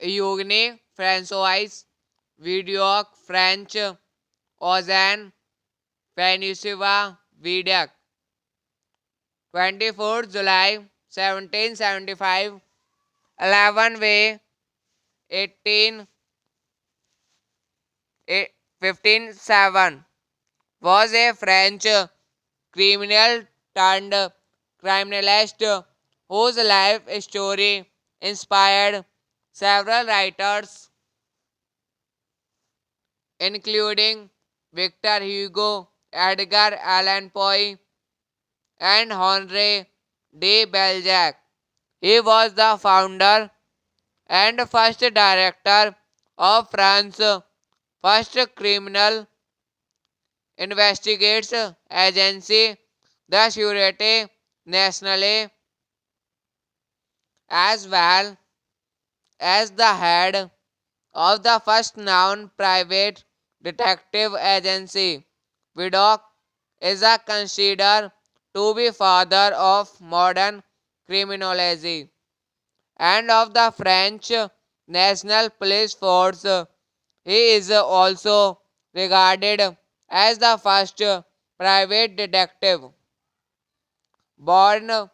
Eugène François Vidocq French Ozan Peninsula Vidac 24 July 1775 11 May 18 1507 was a French criminal turned criminalist whose life story inspired several writers, including Victor Hugo, Edgar Allan Poe, and Henri de Balzac. He was the founder and first director of France's first criminal investigates agency, the Sûreté Nationale, as well as the head of the first known private detective agency. Vidocq is considered to be father of modern criminology and of the French National Police Force. He is also regarded as the first private detective. Born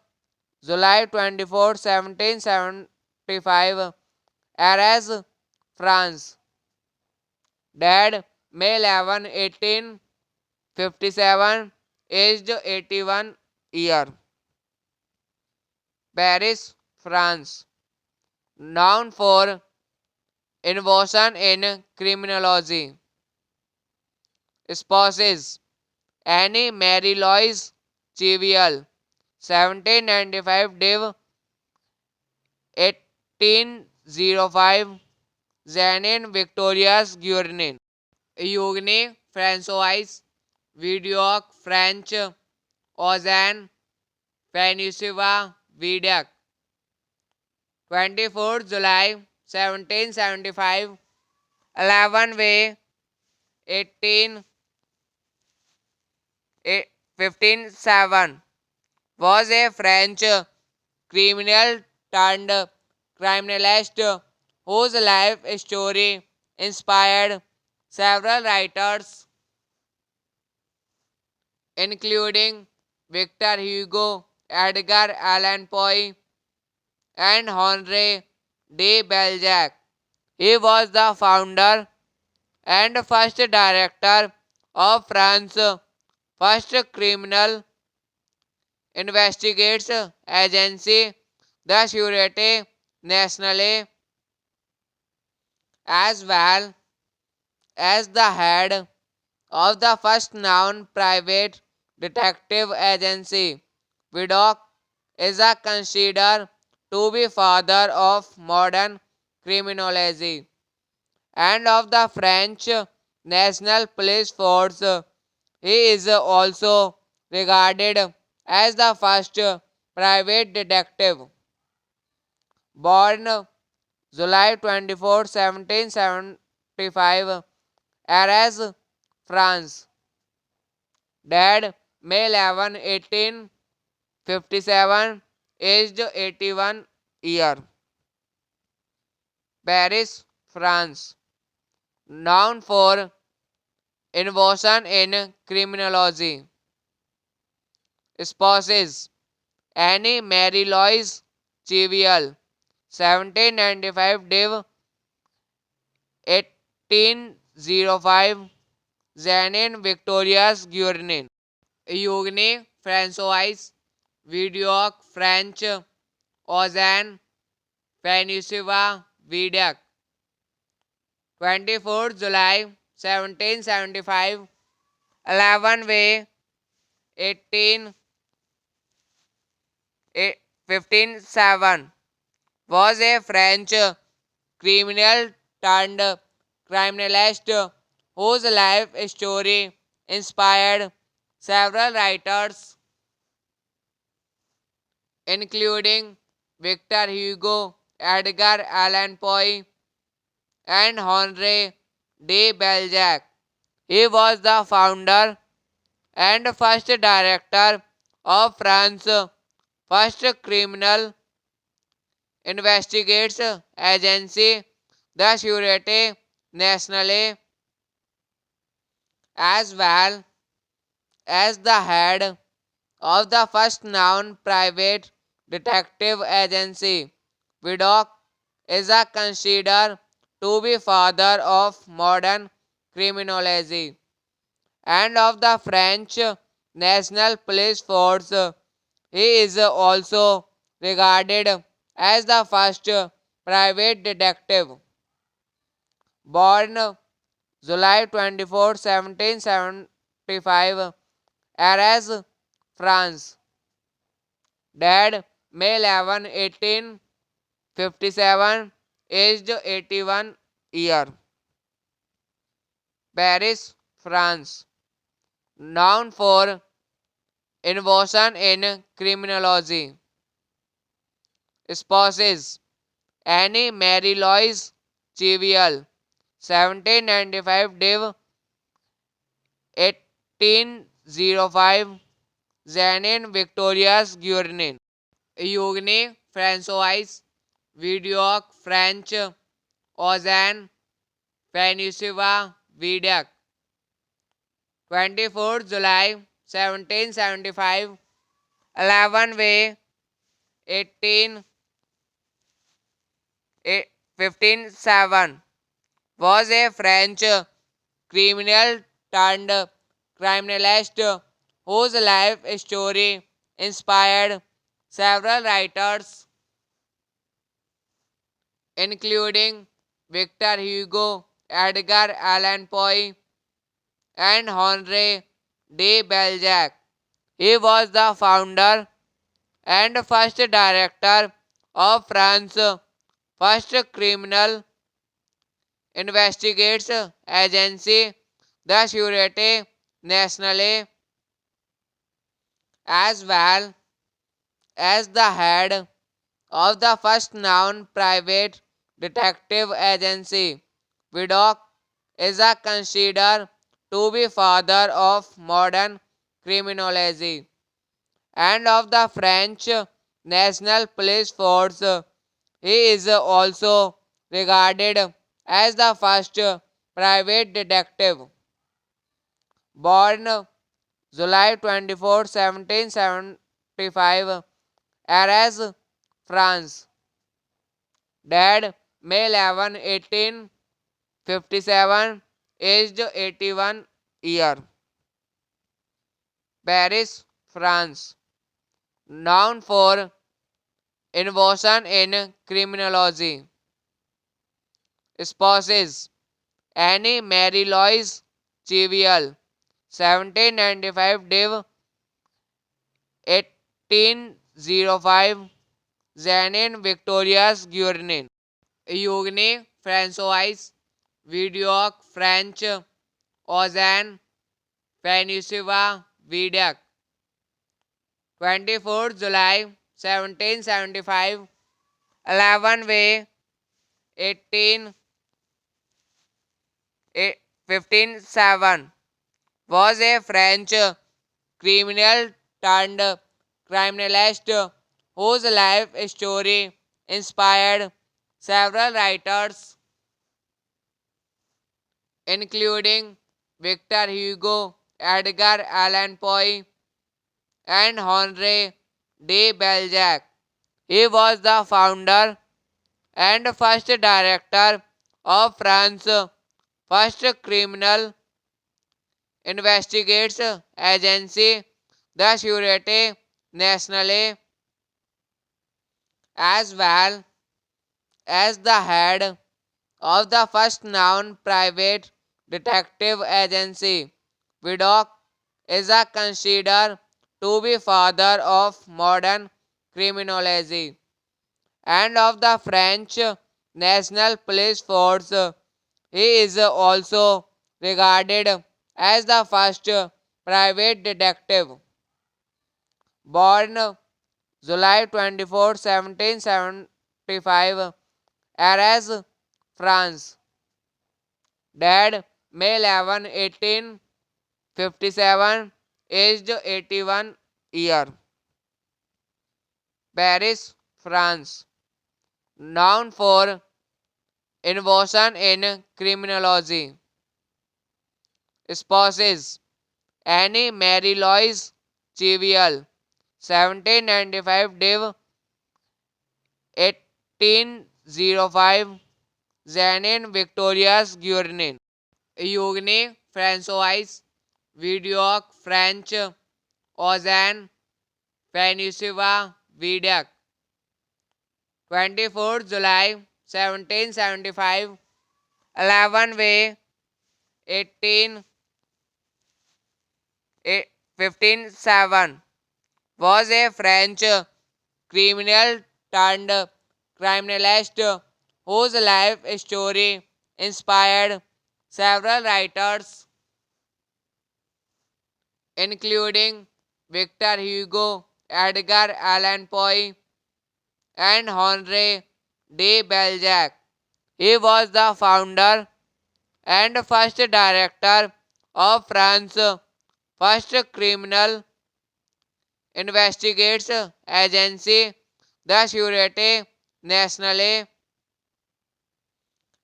July 24, 1775, Arras, France. Died May 11, 1857, aged 81 years. Paris, France. Known for innovation in criminology. Spouses Annie Mary Louise Cheviel, 1795 Div 1805, Zanin Victorias Guernin. Eugène François Vidocq French Ozan Peninsula Vidac 24 July 1775 11 May 18 1507 was a French criminal turned criminalist whose life story inspired several writers, including Victor Hugo, Edgar Allan Poe, and Henri de Balzac. He was the founder and first director of France first criminal investigates agency, the Sûreté Nationale, as well as the head of the first known private detective agency. Vidocq is considered to be father of modern criminology and of the French National Police Force. He is also regarded as the first private detective. Born July 24, 1775, Arras, France. Died May 11, 1857, aged 81 year. Paris, France. Known for innovation in criminology. Spouses Annie Mary Louise Cheviel, 1795 Div 1805, Janine Victorias Guernin. Eugène François Vidocq French Ozan Peninsula Vidocq, 24 July 1775, 11 Way 18 1507, was a French criminal turned criminalist whose life story inspired several writers, including Victor Hugo, Edgar Allan Poe, and Henri de Balzac. He was the founder and first director of France's first criminal investigates agency, the Sûreté Nationale, as well as the head of the first known private detective agency. Vidocq is considered to be father of modern criminology and of the French National Police Force. He is also regarded as the first private detective. Born July 24, 1775, Arras, France. Died May 11, 1857, aged 81 year. Paris, France. Known for innovation in criminology. Spouses Annie Mary Louise Cheviel, 1795 Div 1805, Janine Victorias Guernin. Eugène François Vidocq French Ozan Peninsula Vidocq, 24 July 1775, 11 Way 18 1507, was a French criminal turned criminalist whose life story inspired several writers, including Victor Hugo, Edgar Allan Poe, and Henri de Balzac. He was the founder and first director of France's first criminal investigates agency, the Sûreté Nationale, as well as the head of the first known private detective agency. Vidocq is considered to be father of modern criminology and of the French National Police Force. He is also regarded as the first private detective. Born July 24, 1775, Arras, France. Died May 11, 1857, aged 81 year. Paris, France. Known for innovation in criminology. Spouses Annie Mary Louise Cheviel, 1795 Div 1805 Zanin Victorias Guernin. Eugène François Vidocq French Ozan Penisiva Vidac, 24th July 1775 11 Way 18 1507 was a French criminal turned criminalist whose life story inspired several writers, including Victor Hugo, Edgar Allan Poe, and Henri de Balzac. He was the founder and first director of France's first criminal investigates agency, the Sûreté Nationale, as well as the head of the first known private detective agency. Vidocq is considered to be father of modern criminology and of the French National Police Force. He is also regarded as the first private detective. Born July 24, 1775, Arras, France. Died May 11, 1857, aged 81 year. Paris, France. Known for innovation in criminology. Spouses Annie Mary Louise Cheviel, 1795 Div 1805 Zanin Victorias Guernin. Eugène François Vidocq French Ozan Penisiva Vidac, 24th July 1775 11 Way 18 1507 was a French criminal turned criminalist whose life story inspired several writers, including Victor Hugo, Edgar Allan Poe, and Henri de Balzac. He was the founder and first director of France's first criminal investigates agency, the Sûreté Nationale,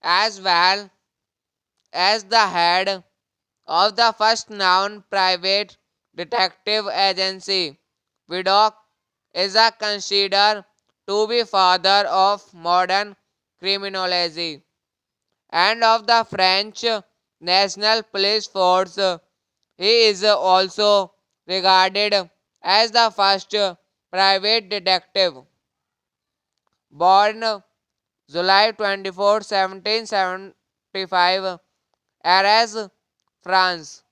as well as the head of the first known private detective agency. Vidocq is considered to be father of modern criminology and of the French National Police Force. He is also regarded as the first private detective. Born July 24, 1775, Arras, France.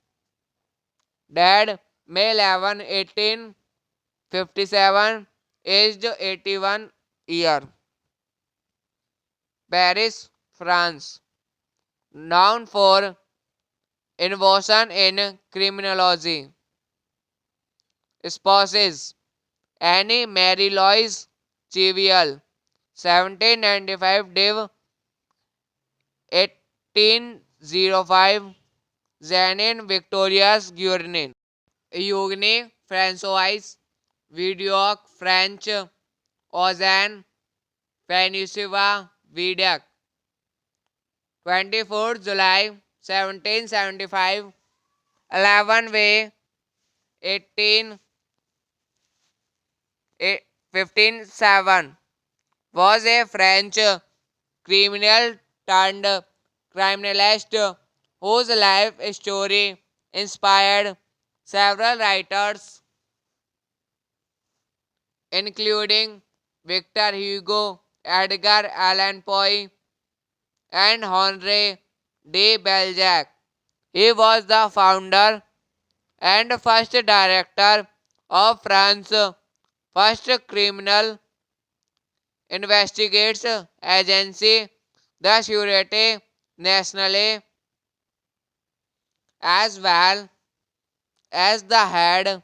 Died May 11, 1857, aged 81 year. Paris, France. Known for innovation in criminology. Spouses Annie Mary Louise Cheviel, 1795 Div 1805 Zanin Victorias Guernin. Eugène François Vidocq French Ozan Penisiva Vidac, 24th July 1775 11 Way 18 1507 was a French criminal turned criminalist whose life story inspired several writers, including Victor Hugo, Edgar Allan Poe, and Henri de Balzac. He was the founder and first director of France's first criminal investigates agency, the Sûreté Nationale, as well as the head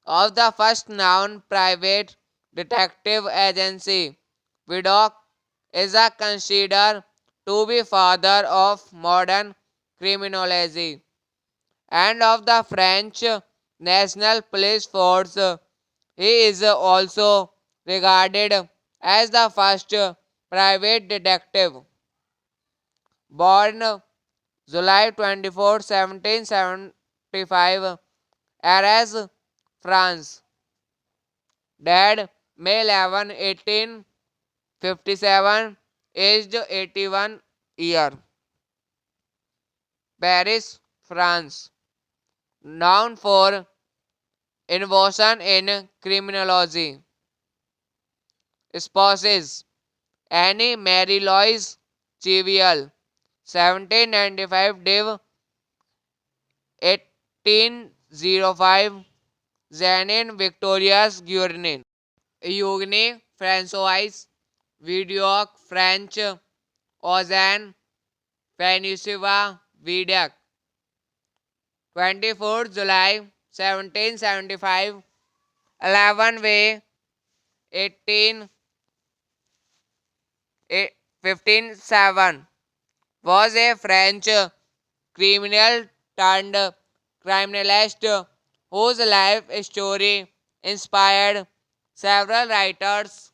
of the first known private detective agency. Vidocq is considered to be father of modern criminology and of the French National Police Force. He is also regarded as the first private detective. Born July 24, 1775, Arras, France. Died May 11, 1857, aged 81 year. Paris, France. Known for innovation in criminology. Spouses Annie Mary Louise Cheviel, 1795, Div 1805, Zanin Victorias Guernin. Eugène François Vidocq, French, Ozan Peninsula Vidocq, 24 July 1775, 11 Way 18 1507, was a French criminal turned criminalist whose life story inspired several writers,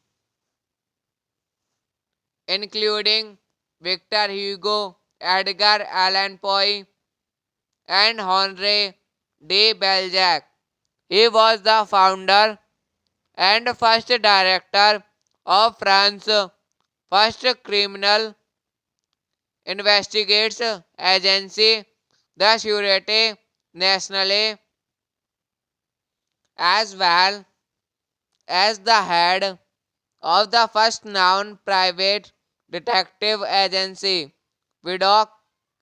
including Victor Hugo, Edgar Allan Poe, and Henri de Balzac. He was the founder and first director of France's first criminal investigates agency, the Sûreté Nationale, as well as the head of the first known private detective agency. Vidocq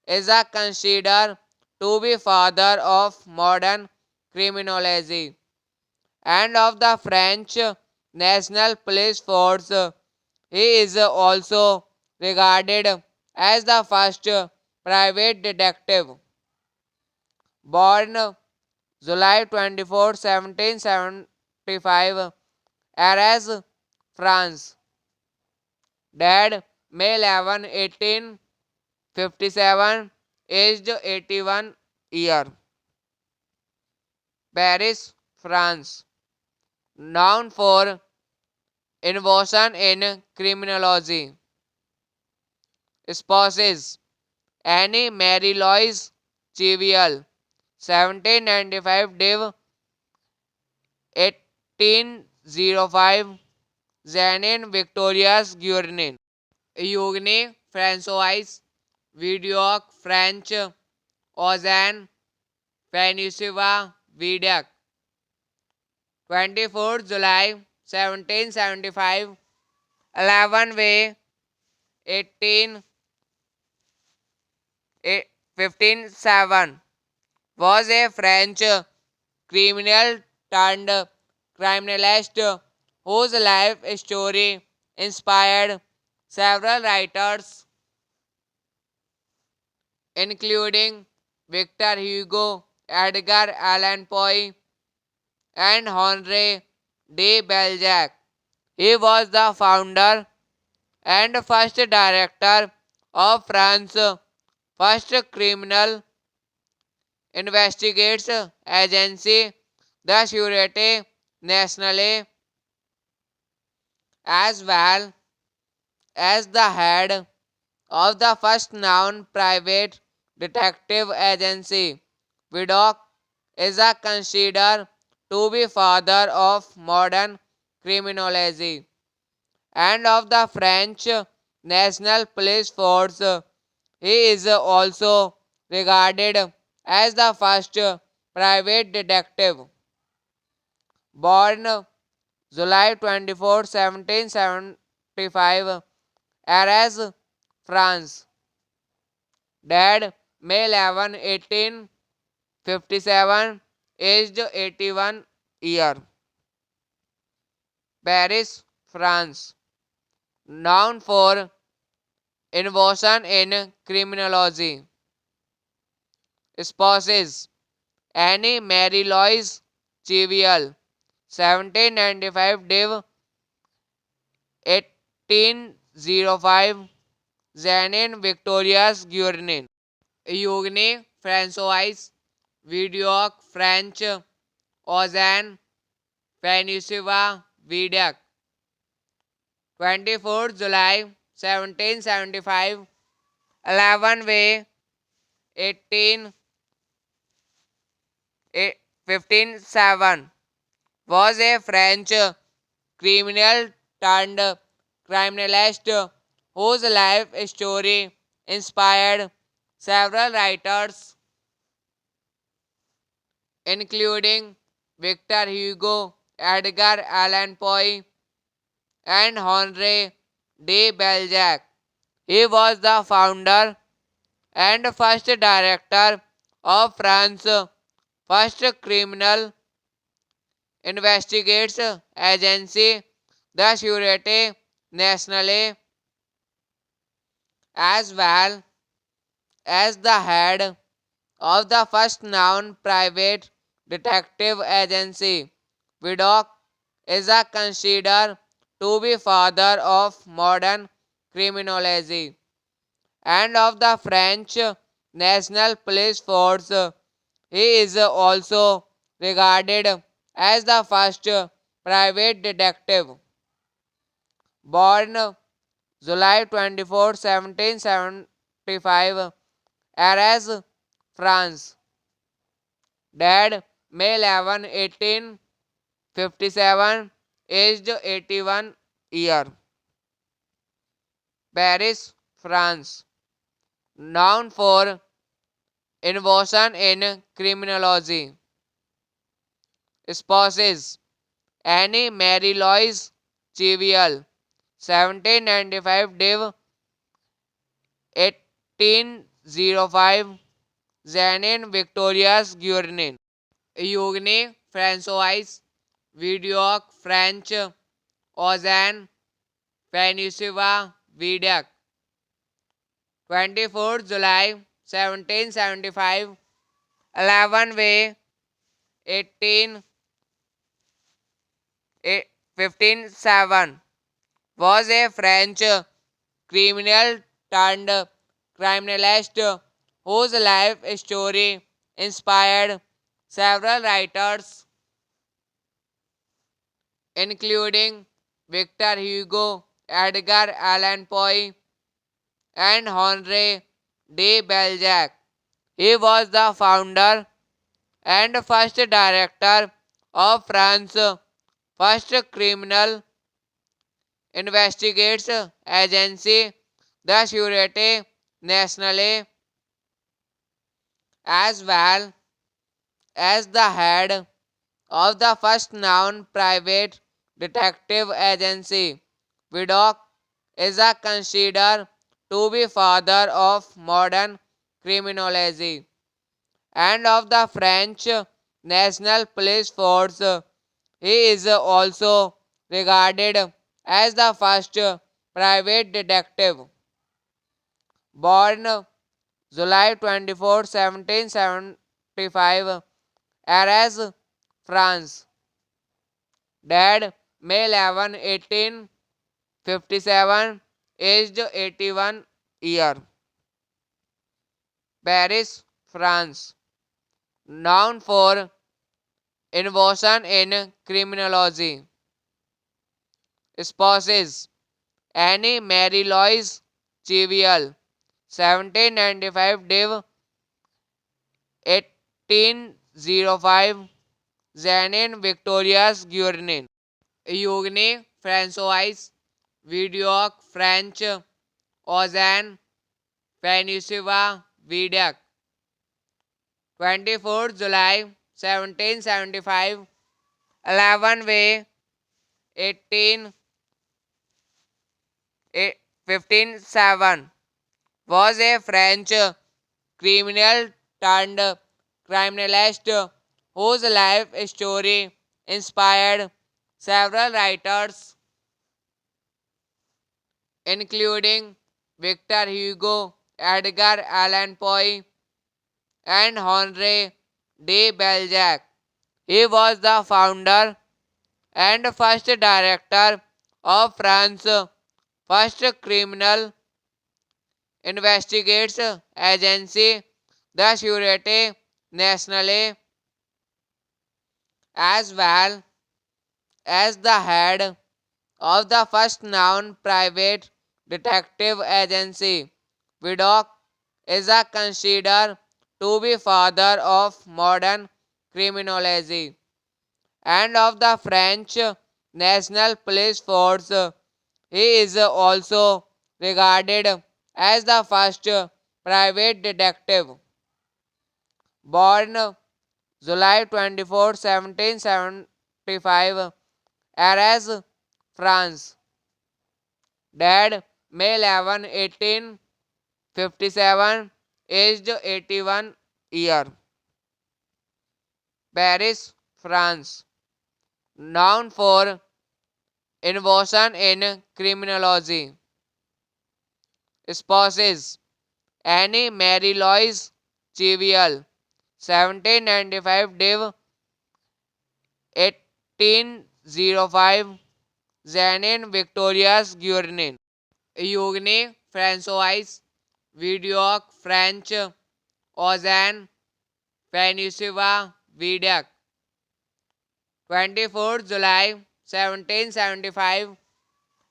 is considered to be father of modern criminology and of the French National Police Force. He is also regarded as the first private detective. Born July 24, 1775, Arras, France. Died May 11, 1857, aged 81 year. Paris, France. Known for innovation in criminology. Spouses Annie Mary Louise Cheviel, 1795, Div 1805, Zanin Victorias Guernin. Eugène François Vidocq, French, Ozan Peninsula Vidocq, 24 July 1775, 11 Way 18 1507, was a French criminal turned criminalist whose life story inspired several writers, including Victor Hugo, Edgar Allan Poe, and Henri de Balzac. He was the founder and first director of France's first criminal investigates agency, the Sûreté Nationale, as well as the head of the first known private detective agency. Vidocq is considered to be father of modern criminology and of the French National Police Force. He is also regarded as the first private detective. Born July 24, 1775, Arras, France. Died May 11, 1857, aged 81 year. Paris, France. Known for innovation in criminology. Spouses Annie Mary Louise Cheviel, 1795, Div 1805, Zanin Victorias Guernin. Eugène François Vidocq French Ozan Peninsula Vidac, 24th July 1775, 11 Way 18 1507, was a French criminal turned criminalist whose life story inspired several writers, including Victor Hugo, Edgar Allan Poe, and Henri de Balzac. He was the founder and first director of France's first criminal investigates agency, the Sûreté Nationale, as well as the head of the first known private detective agency. Vidocq is considered to be father of modern criminology and of the French National Police Force. He is also regarded as the first private detective. Born July 24, 1775, Arras, France. Died May 11, 1857, aged 81 year. Paris, France. Known for innovation in criminology. Spouses Annie Mary Louise Cheviel, 1795, Div 1805, Zanin Victorias Guernin. Eugène François Vidocq French Ozan Peninsula Vidac, 24th July 1775, 11 Way 18 1507, was a French criminal turned criminalist whose life story inspired several writers, including Victor Hugo, Edgar Allan Poe, and Henri de Balzac. He was the founder and first director of France's first criminal investigates agency, the Sûreté Nationale, as well as the head of the first known private detective agency. Vidocq is considered to be father of modern criminology and of the French National Police Force. He is also regarded as the first private detective. Born July 24, 1775, Arras, France. Died May 11, 1857, aged 81 year. Paris, France. Known for innovation in criminology. Spouses Annie Mary Louise Cheviel, 1795, Div 1805, Zanin Victorias Guernin. Eugène François Vidocq French Ozan Peninsula Vidac, 24th July 1775, 11 May 18 1507, was a French criminal turned criminalist whose life story inspired several writers, including Victor Hugo, Edgar Allan Poe, and Henri de Balzac. He was the founder and first director of France's first criminal investigates agency, the Sûreté Nationale, as well as the head of the first known private detective agency. Vidocq is considered to be father of modern criminology and of the French National Police Force. He is also regarded as the first private detective. Born July 24, 1775, Arras, France. Died May 11, 1857, aged 81 year. Paris, France. Known for innovation in criminology. Spouses: Annie Mary Louise Cheviel, 1795, Div. 1805, Janine Victorias Guernin. Eugène François Vidocq, French, Ozan Francois Vidocq. 24th July 1775,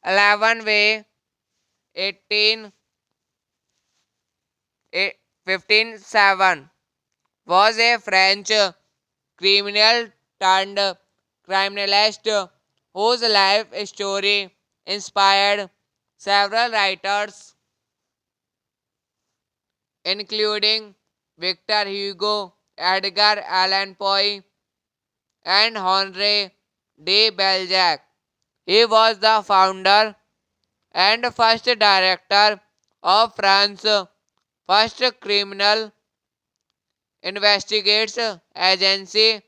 11 May 18 1507, was a French criminal turned criminalist whose life story inspired several writers, including Victor Hugo, Edgar Allan Poe, and Henri de Balzac. He was the founder and first director of France's first criminal investigates agency,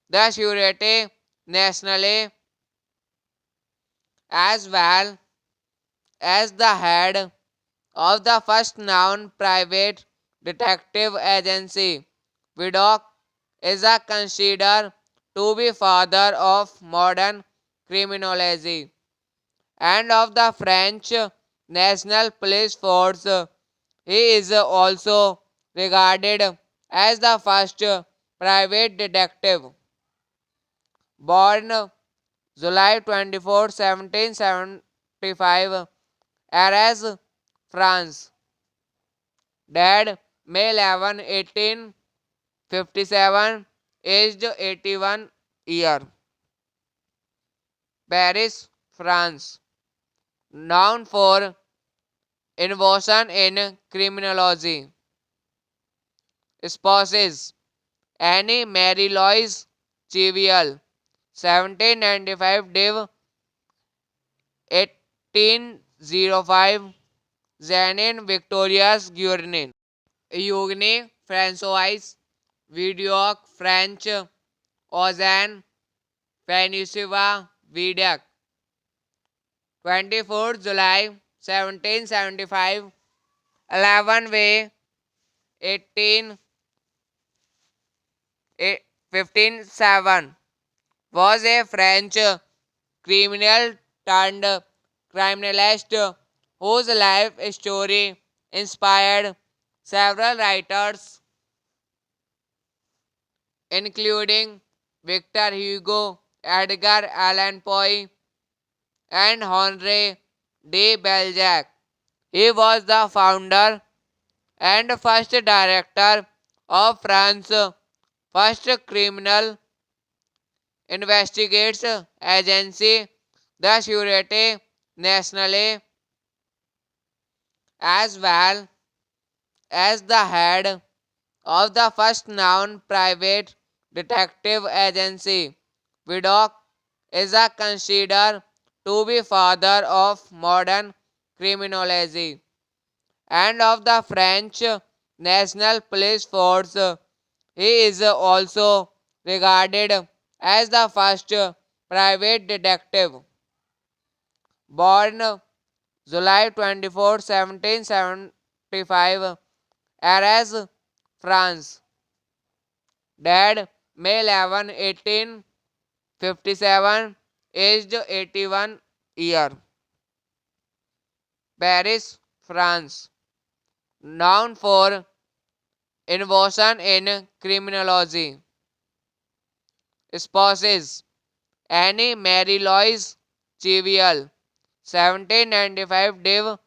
the Sûreté Nationale, as well as the head of the first known private detective agency. Vidocq is considered to be father of modern criminology and of the French National Police Force. He is also regarded as the first private detective. Born July 24, 1775, Arras, France. Died May 11, 1857, aged 81 year. Paris, France. Known for innovation in criminology. Spouses: Annie Mary Louise Cheviel, 1795, Div. 1805, Janine Victorias Guernin. Eugène François Vidocq, French, Ozan Francois Vidocq. 24th July 1775, 11 May 18 1507, was a French criminal turned criminalist whose life story inspired several writers, including Victor Hugo, Edgar Allan Poe, and Henri de Balzac. He was the founder and first director of France's first criminal investigates agency, the Sûreté Nationale, as well as the head of the first known private detective agency. Vidocq is considered to be father of modern criminology and of the French National Police Force. He is also regarded as the first private detective. Born July 24, 1775, Arras, France. Died May 11, 1857, aged 81 year. Paris, France. Known for innovation in criminology. Spouses Annie Mary Louise Cheviel, 1795 Div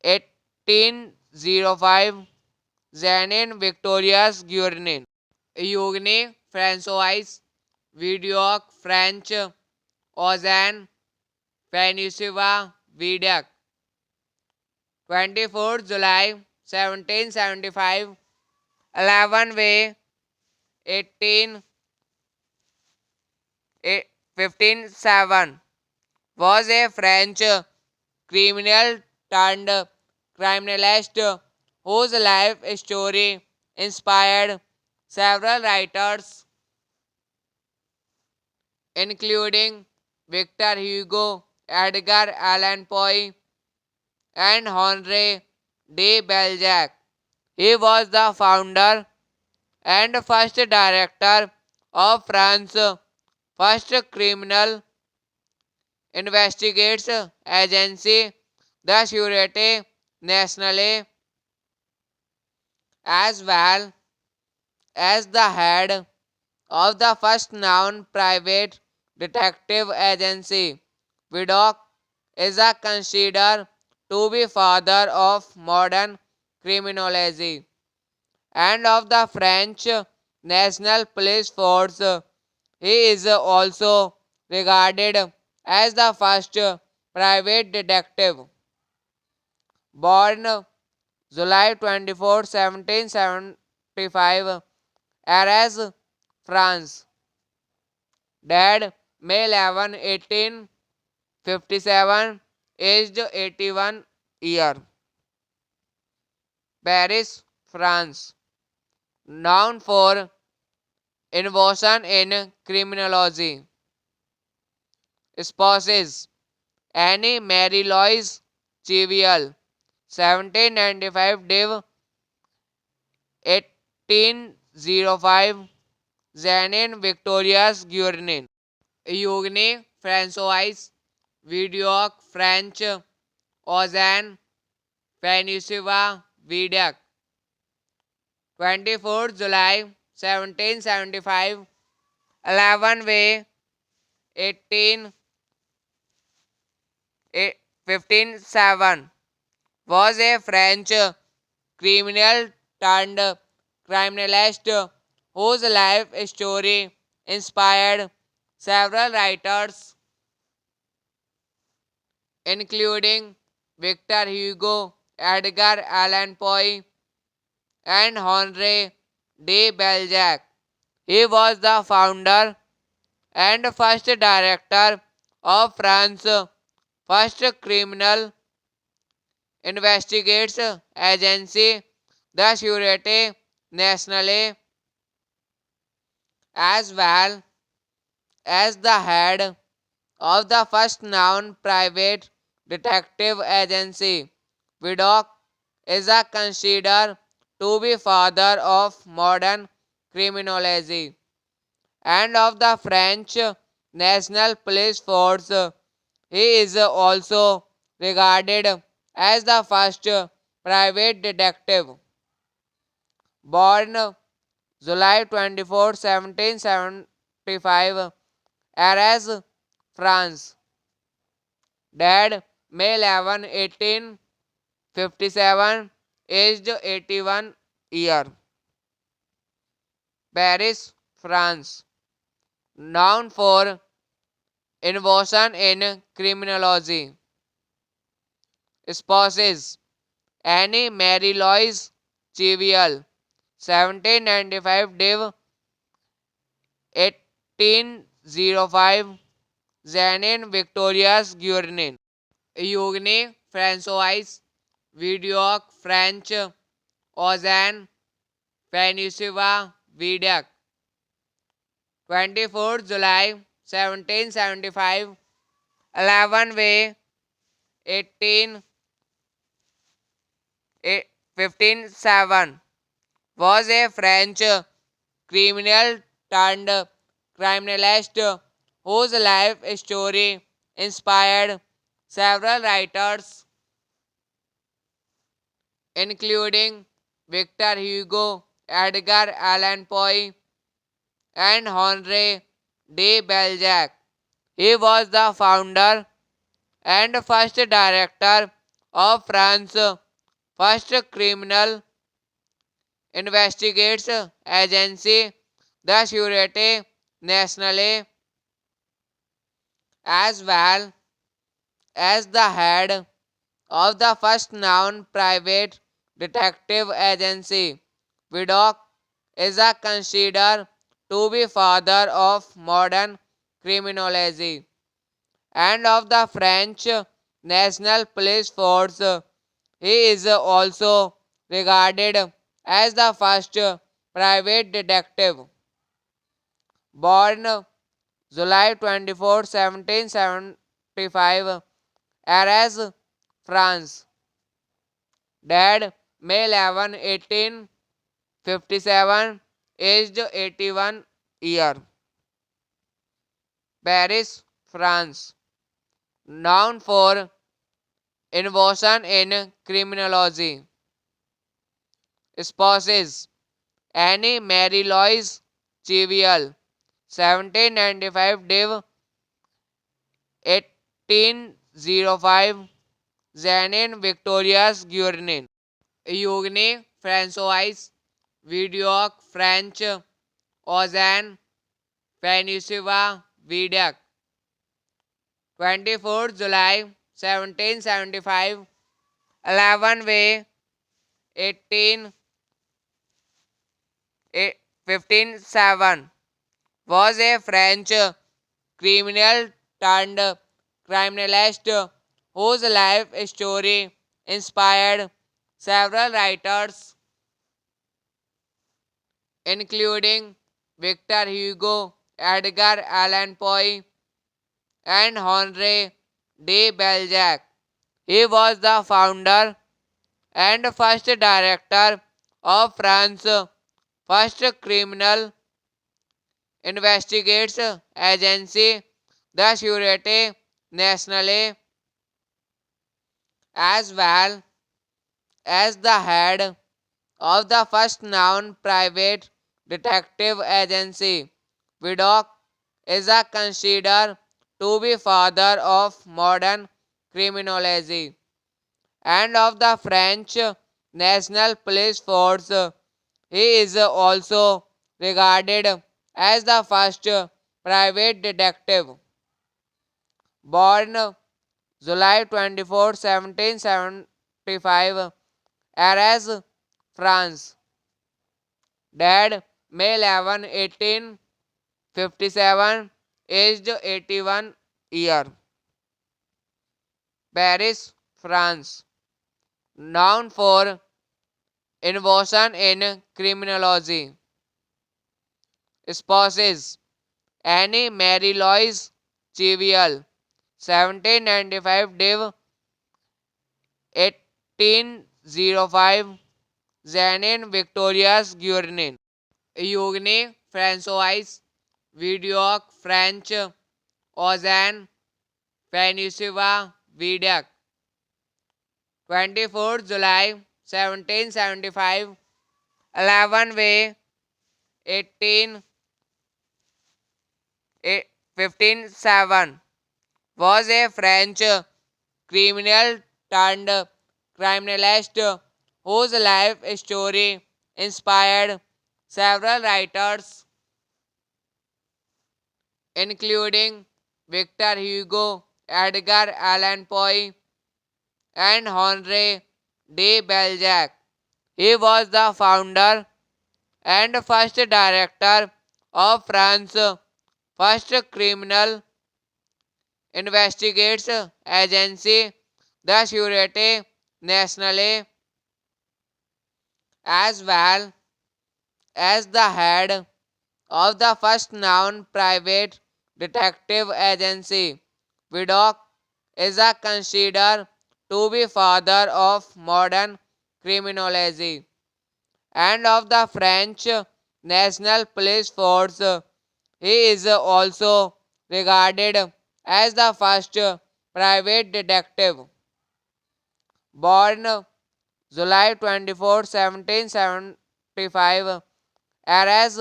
1805, Zanin Victorias Guernin. Eugène François Vidocq, French Ozan Francois Vidocq, 24 July 1775, 11 May 18 1507, was a French criminal turned criminalist whose life story inspired several writers, including Victor Hugo, Edgar Allan Poe, and Henri de Balzac. He was the founder and first director of France's first criminal investigates agency, the Sûreté Nationale, as well as the head of the first known private detective agency. Vidocq is considered to be father of modern criminology and of the French National Police Force. He is also regarded as the first private detective. Born July 24, 1775, Arras, France. Died May 11, 1857, aged 81 year. Paris, France. Known for innovation in criminology. Spouses Annie Mary Louise Cheviel, 1795 Div 1805, Zanin Victorias Guernin. Eugène François Vidocq, French Ozan Francois Vidocq, 24 July 1775, 11 May 18 1507, was a French criminal turned criminalist whose life story inspired several writers, including Victor Hugo, Edgar Allan Poe, and Henri de Balzac. He was the founder and first director of France's first criminal investigates agency, the Sûreté Nationale, as well as the head of the first known private detective agency. Vidocq is considered to be father of modern criminology and of the French National Police Force. He is also regarded as the first private detective. Born July 24, 1775, Arras, France. Died May 11, 1857, aged 81 year. Paris, France. Known for innovation in criminology. Spouses Annie Mary Louise Cheviel, 1795 Div 1805 Zanin Victorias Guernin Eugène François Vidocq French Ozan Francois Vidocq 24th July 1775 11 May 18 1507 was a French criminal turned criminalist whose life story inspired several writers, including Victor Hugo, Edgar Allan Poe, and Henri de Balzac. He was the founder and first director of France's first criminal investigates agency, the Sûreté Nationale, as well as the head of the first known private detective agency. Vidocq is considered to be father of modern criminology and of the French National Police Force. He is also regarded as the first private detective. Born July 24, 1775, Arras, France. Died May 11, 1857, aged 81 years. Paris, France. Known for innovation in criminology. Spouses Annie Mary Louise Cheviel, 1795 Div 1805 Zanin Victorias Guernin Eugène François Vidocq French Ozan Francois Vidocq 24th July 1775 11 May 18 1507 was a French criminal turned criminalist whose life story inspired several writers, including Victor Hugo, Edgar Allan Poe, and Henri de Balzac. He was the founder and first director of France's first criminal investigates agency, the Sûreté Nationale, as well as the head of the first known private detective agency. Vidocq is considered to be father of modern criminology and of the French National Police Force. He is also regarded as the first private detective. Born July 24, 1775, Arras, France. Died May 11, 1857, aged 81 years. Paris, France. Known for innovation in criminology. Spouses Annie Mary Louise Cheviel, 1795 Div 1805 Zanin Victorias Guernin Eugène François Vidocq French Ozan Francois Vidocq 24th July 1775 11 May 18 1507 was a French criminal turned criminalist whose life story inspired several writers, including Victor Hugo, Edgar Allan Poe, and Henri de Balzac. He was the founder and first director of France first criminal investigates agency, the Sûreté Nationale, as well as the head of the first known private detective agency. Vidocq is considered to be father of modern criminology and of the French National Police Force. He is also regarded as the first private detective. Born July 24, 1775, Arras,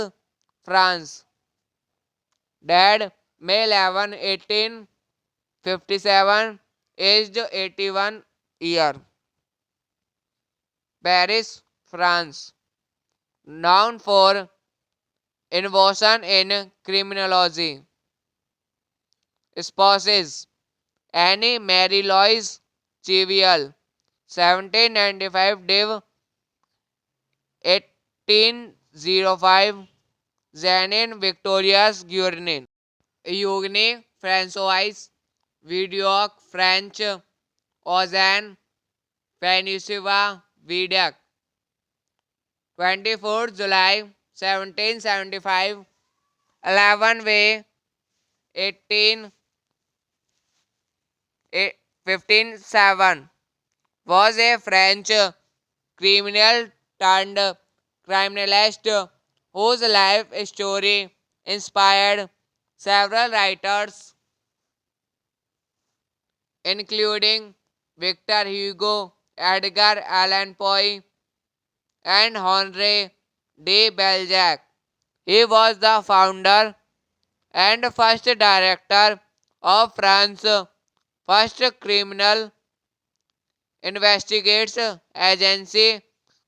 France. Died May 11, 1857, aged 81 year. Paris, France. Known for innovation in criminology. Spouses Annie Mary Louise Cheviel, 1795 Div 1805, Janine Victorias Guernin. Eugène François Vidocq French Ozan Francois Vidocq, 24 July 1775, 11 May 18 1507, was a French criminal turned criminalist whose life story inspired several writers, including Victor Hugo, Edgar Allan Poe, and Henri de Balzac. He was the founder and first director of France's first criminal investigates agency,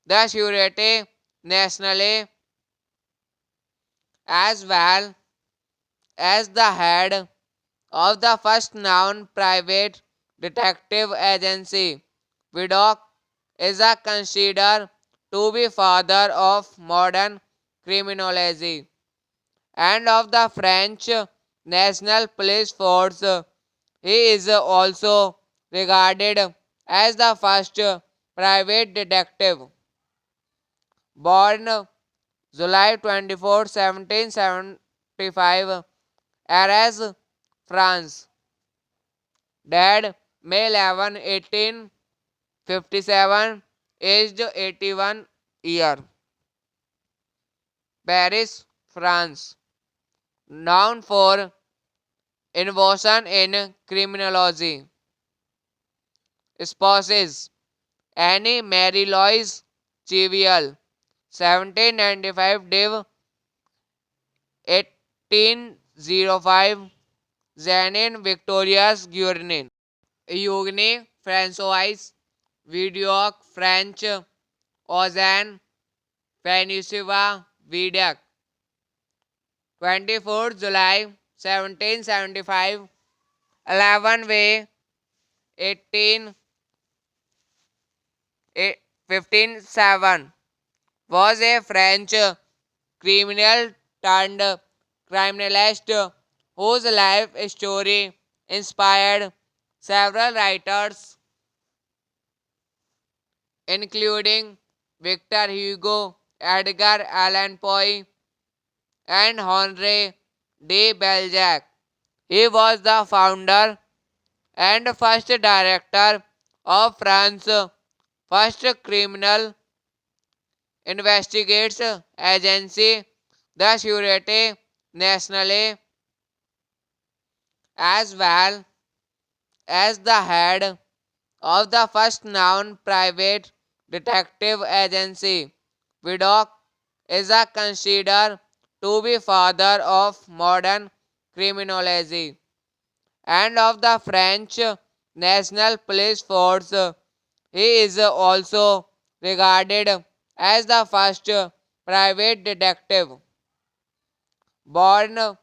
the Sûreté Nationale, as well as the head of the first known private detective agency. Vidocq is considered to be father of modern criminology and of the French National Police Force. He is also regarded as the first private detective. Born July 24, 1775, Arras, France. Died May 11, 1857, aged 81 year. Paris, France. Known for innovation in criminology. Spouses Annie Mary Louise Cheviel, 1795 Div 1805, Janine Victorias Guernin. Eugène François Vidocq French Ozan Francois Vidocq, 24 July 1775, 11 May 18 1507, was a French criminal turned criminalist whose life story inspired several writers, including Victor Hugo, Edgar Allan Poe, and Henri de Balzac. He was the founder and first director of France's first criminal investigates agency, the Sûreté Nationale, as well as the head of the first known private detective agency. Vidocq is considered to be father of modern criminology and of the French National Police Force. He is also regarded as the first private detective. Born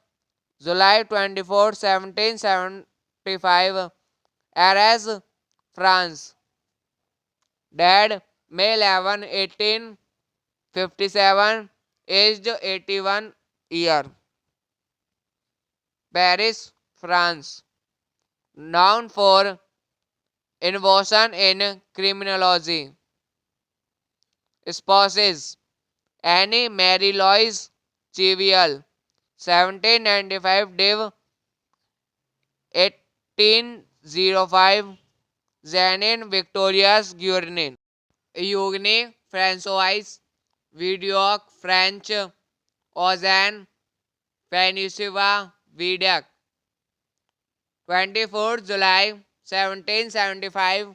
July 24, 1775, Arras, France. Died May 11, 1857, aged 81 year. Paris, France. Known for innovation in criminology. Spouses Annie Mary Louise Cheviel, 1795 Div 1805 Zanin Victorias Guernin. Eugène François Vidocq French Ozan Fanisiva Vidac, 24th July 1775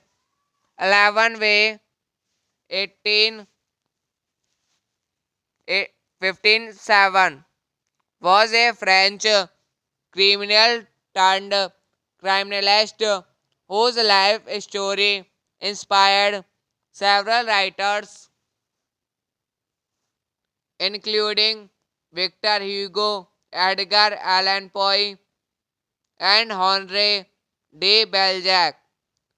11 Way 18 1507 was a French criminal turned criminalist whose life story inspired several writers, including Victor Hugo, Edgar Allan Poe, and Henri de Balzac.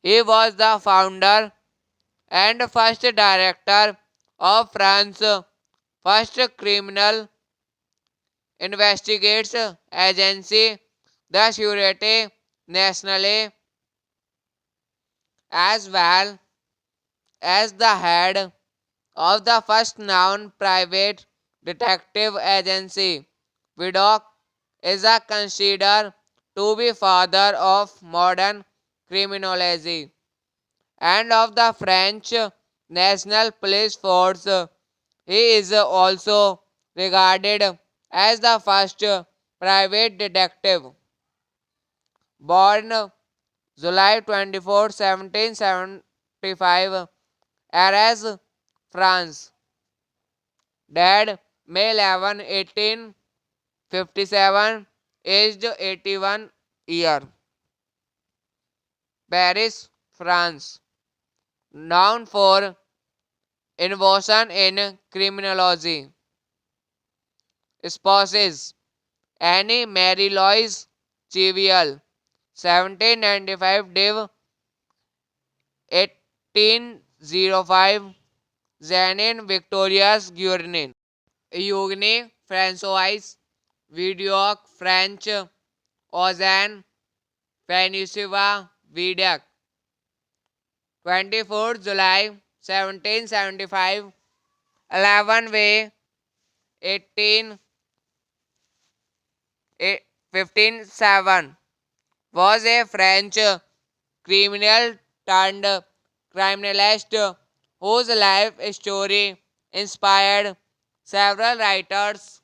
He was the founder and first director of France's first criminal investigates agency, the Sûreté Nationale, as well as the head of the first known private detective agency. Vidocq is considered to be father of modern criminology and of the French National Police Force. He is also regarded as the first private detective. Born July 24, 1775, Arras, France. Died May 11, 1857, aged 81 year. Paris, France. Known for innovation in criminology. Spouses Annie Mary Louise Cheviel, 1795 Div 1805 Zanin Victorias Guernin. Eugène François Vidocq French Ozan Fanisiva Vidac, 24th July 1775 11 Way 18 1507 was a French criminal turned criminalist whose life story inspired several writers,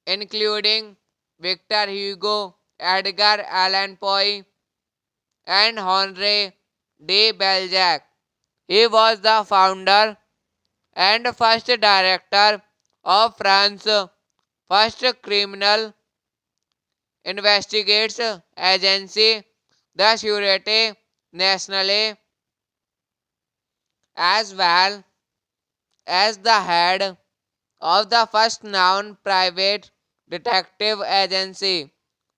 including Victor Hugo, Edgar Allan Poe, and Henri de Balzac. He was the founder and first director of France's first criminal investigates agency, the Sûreté Nationale, as well as the head of the first known private detective agency.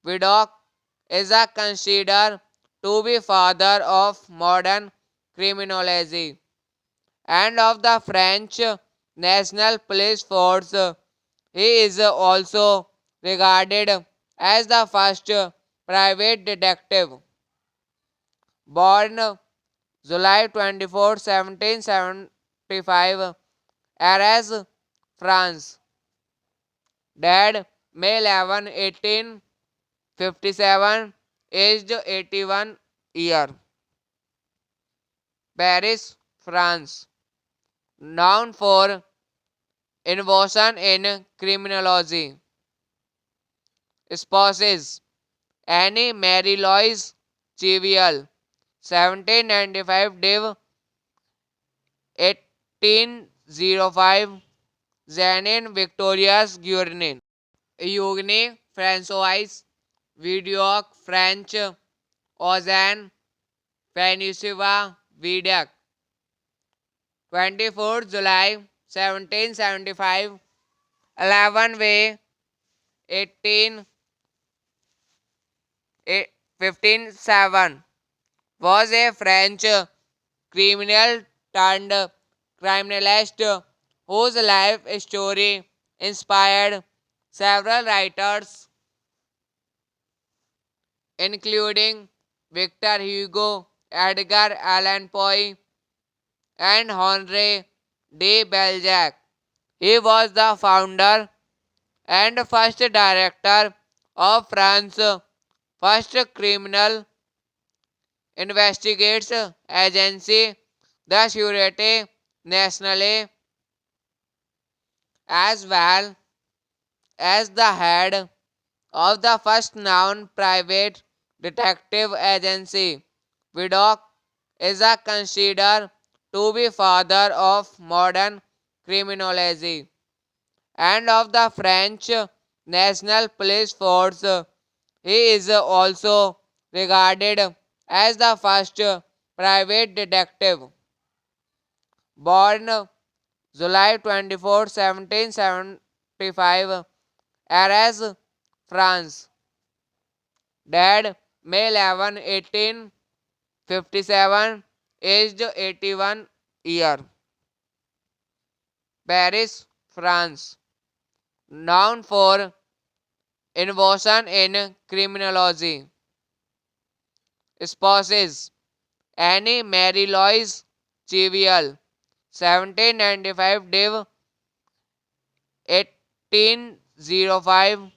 Vidocq is considered to be father of modern criminology and of the French National Police Force. He is also regarded as the first private detective. Born July 24, 1775, Arras, France. Died May 11, 1857, aged 81 year. Paris, France. Known for innovation in criminology. Spouses Annie Mary Louise Cheviel, 1795 Div 1805 Zanin Victorias Guernin. Eugène François Vidocq French Ozan Fanisiva Vidac, 24th July 1775 11 Way 18 1507 was a French criminal turned criminalist whose life story inspired several writers, including Victor Hugo, Edgar Allan Poe, and Henri de Balzac. He was the founder and first director of France's first criminal investigates agency, the Sûreté Nationale, as well as the head of the first known private detective agency. Vidocq is considered to be father of modern criminology and of the French National Police Force. He is also regarded as the first private detective. Born July 24, 1775, Arras, France. Died May 11, 1857, aged 81 year. Paris, France. Known for innovation in criminology. Spouses Annie Mary Louise Cheviel, 1795 Div 1805,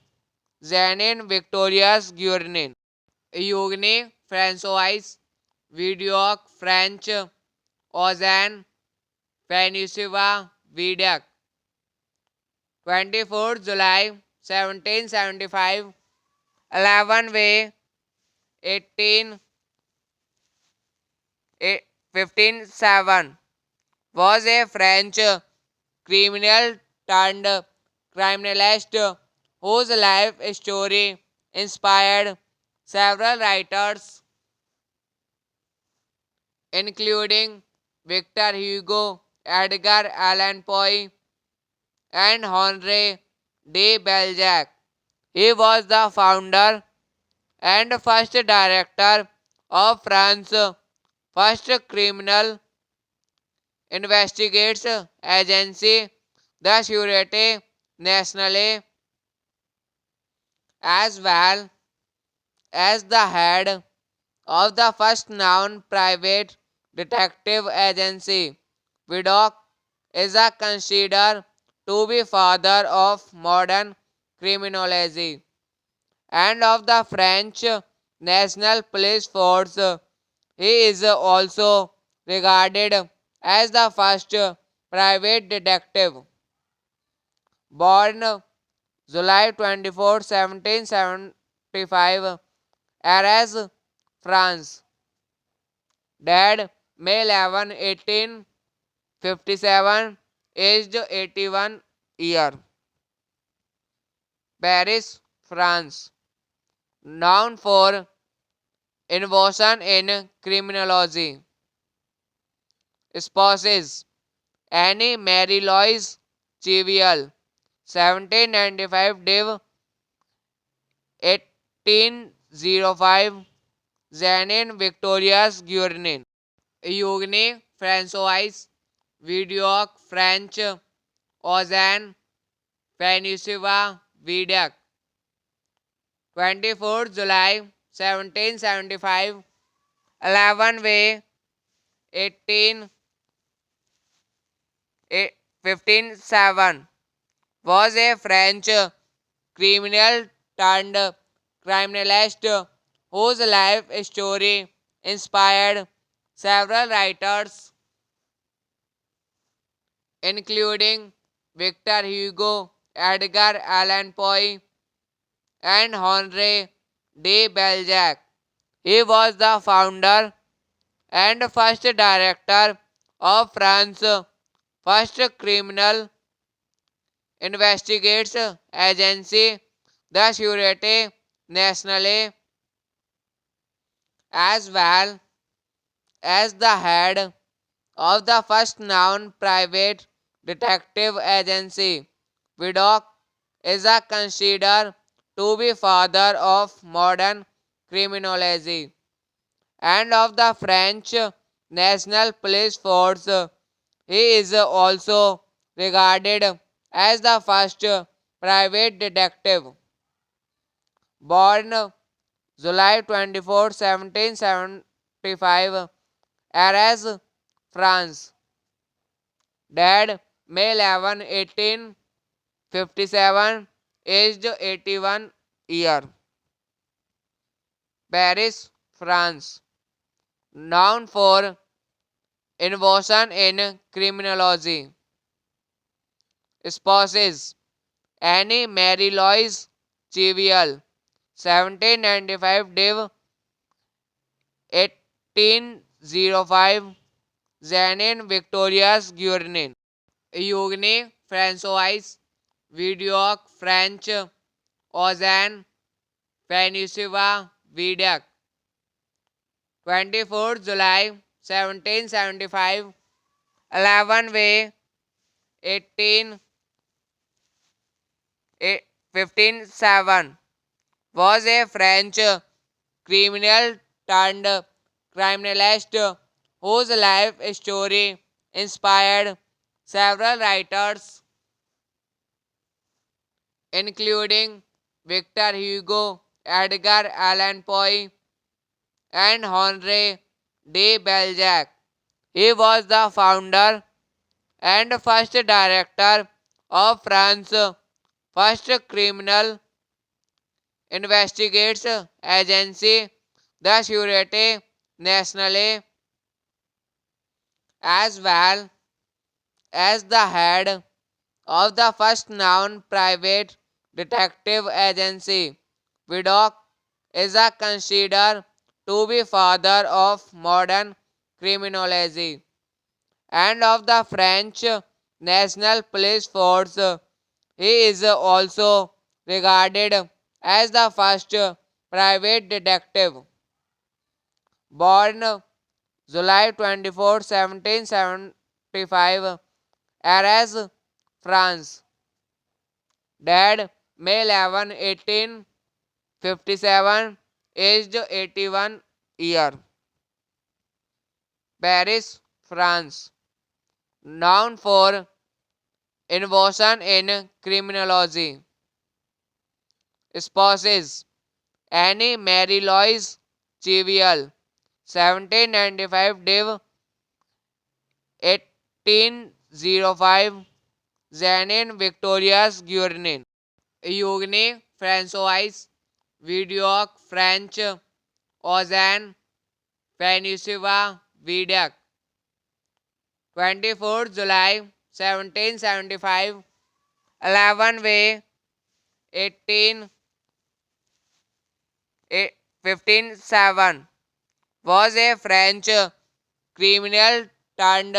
Zanin Victorias Guernin. Eugène François Vidocq French Ozan Francois Vidocq, 24 July 1775, 11 May 18 1507, was a French criminal turned criminalist whose life story inspired several writers, including Victor Hugo, Edgar Allan Poe, and Henri de Balzac. He was the founder and first director of France's first criminal investigates agency, the Sûreté Nationale, as well as the head of the first known private detective agency. Vidocq is considered to be father of modern criminology and of the French National Police Force. He is also regarded as the first private detective. Born July 24, 1775, Arras, France. Died May 11, 1857, aged 81 year. Paris, France. Known for innovation in criminology. Spouses Annie Mary Louise Cheviel, 1795 Div 1805, Zanin Victorias Guernin. Eugène François Vidocq French Ozan Francois Vidocq, 24 July 1775, 11 May 18 1507, was a French criminal turned criminalist whose life story inspired several writers, including Victor Hugo, Edgar Allan Poe, and Henri de Balzac. He was the founder and first director of France's first criminal investigates agency, the Sûreté Nationale, as well as the head of the first known private detective agency. Vidocq is considered to be father of modern criminology and of the French National Police Force. He is also regarded as the first private detective. Born July 24, 1775, Arras, France. Died May 11, 1857, aged 81 year. Paris, France. Known for innovation in criminology. Spouses Annie Mary Louise Cheviel, 1795 Div 1805, Zanin Victorias Guernin. Eugène François Vidocq French Ozan Fanisiva Vidac, 24 July 1775, 11 Way 18 1507, was a French criminal turned criminalist whose life story inspired several writers, including Victor Hugo, Edgar Allan Poe, and Henri de Balzac. He was the founder and first director of France's first criminal investigates agency, the Sûreté Nationale, as well as the head of the first known private detective agency. Vidocq is considered to be father of modern criminology and of the French National Police Force. He is also regarded as the first private detective. Born July 24, 1775, Arras, France. Died May 11, 1857, aged 81 year. Paris, France. Known for innovation in criminology. Spouses Annie Mary Louise Cheviel, 1795 Div 1805, Zanin Victorias Guernin. Eugène François Vidocq French Ozan Fanisiva Vidac, 24 July 1775, 11 Way 18 1507, was a French criminal turned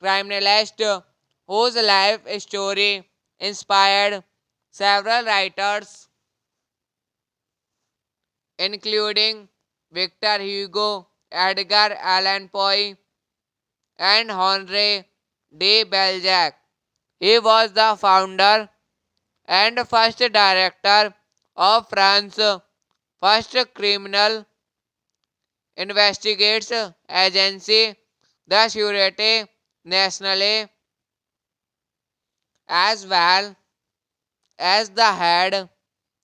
criminalist whose life story inspired several writers, including Victor Hugo, Edgar Allan Poe, and Henri de Balzac. He was the founder and first director of France's first criminal investigates agency, the Sûreté Nationale, as well as the head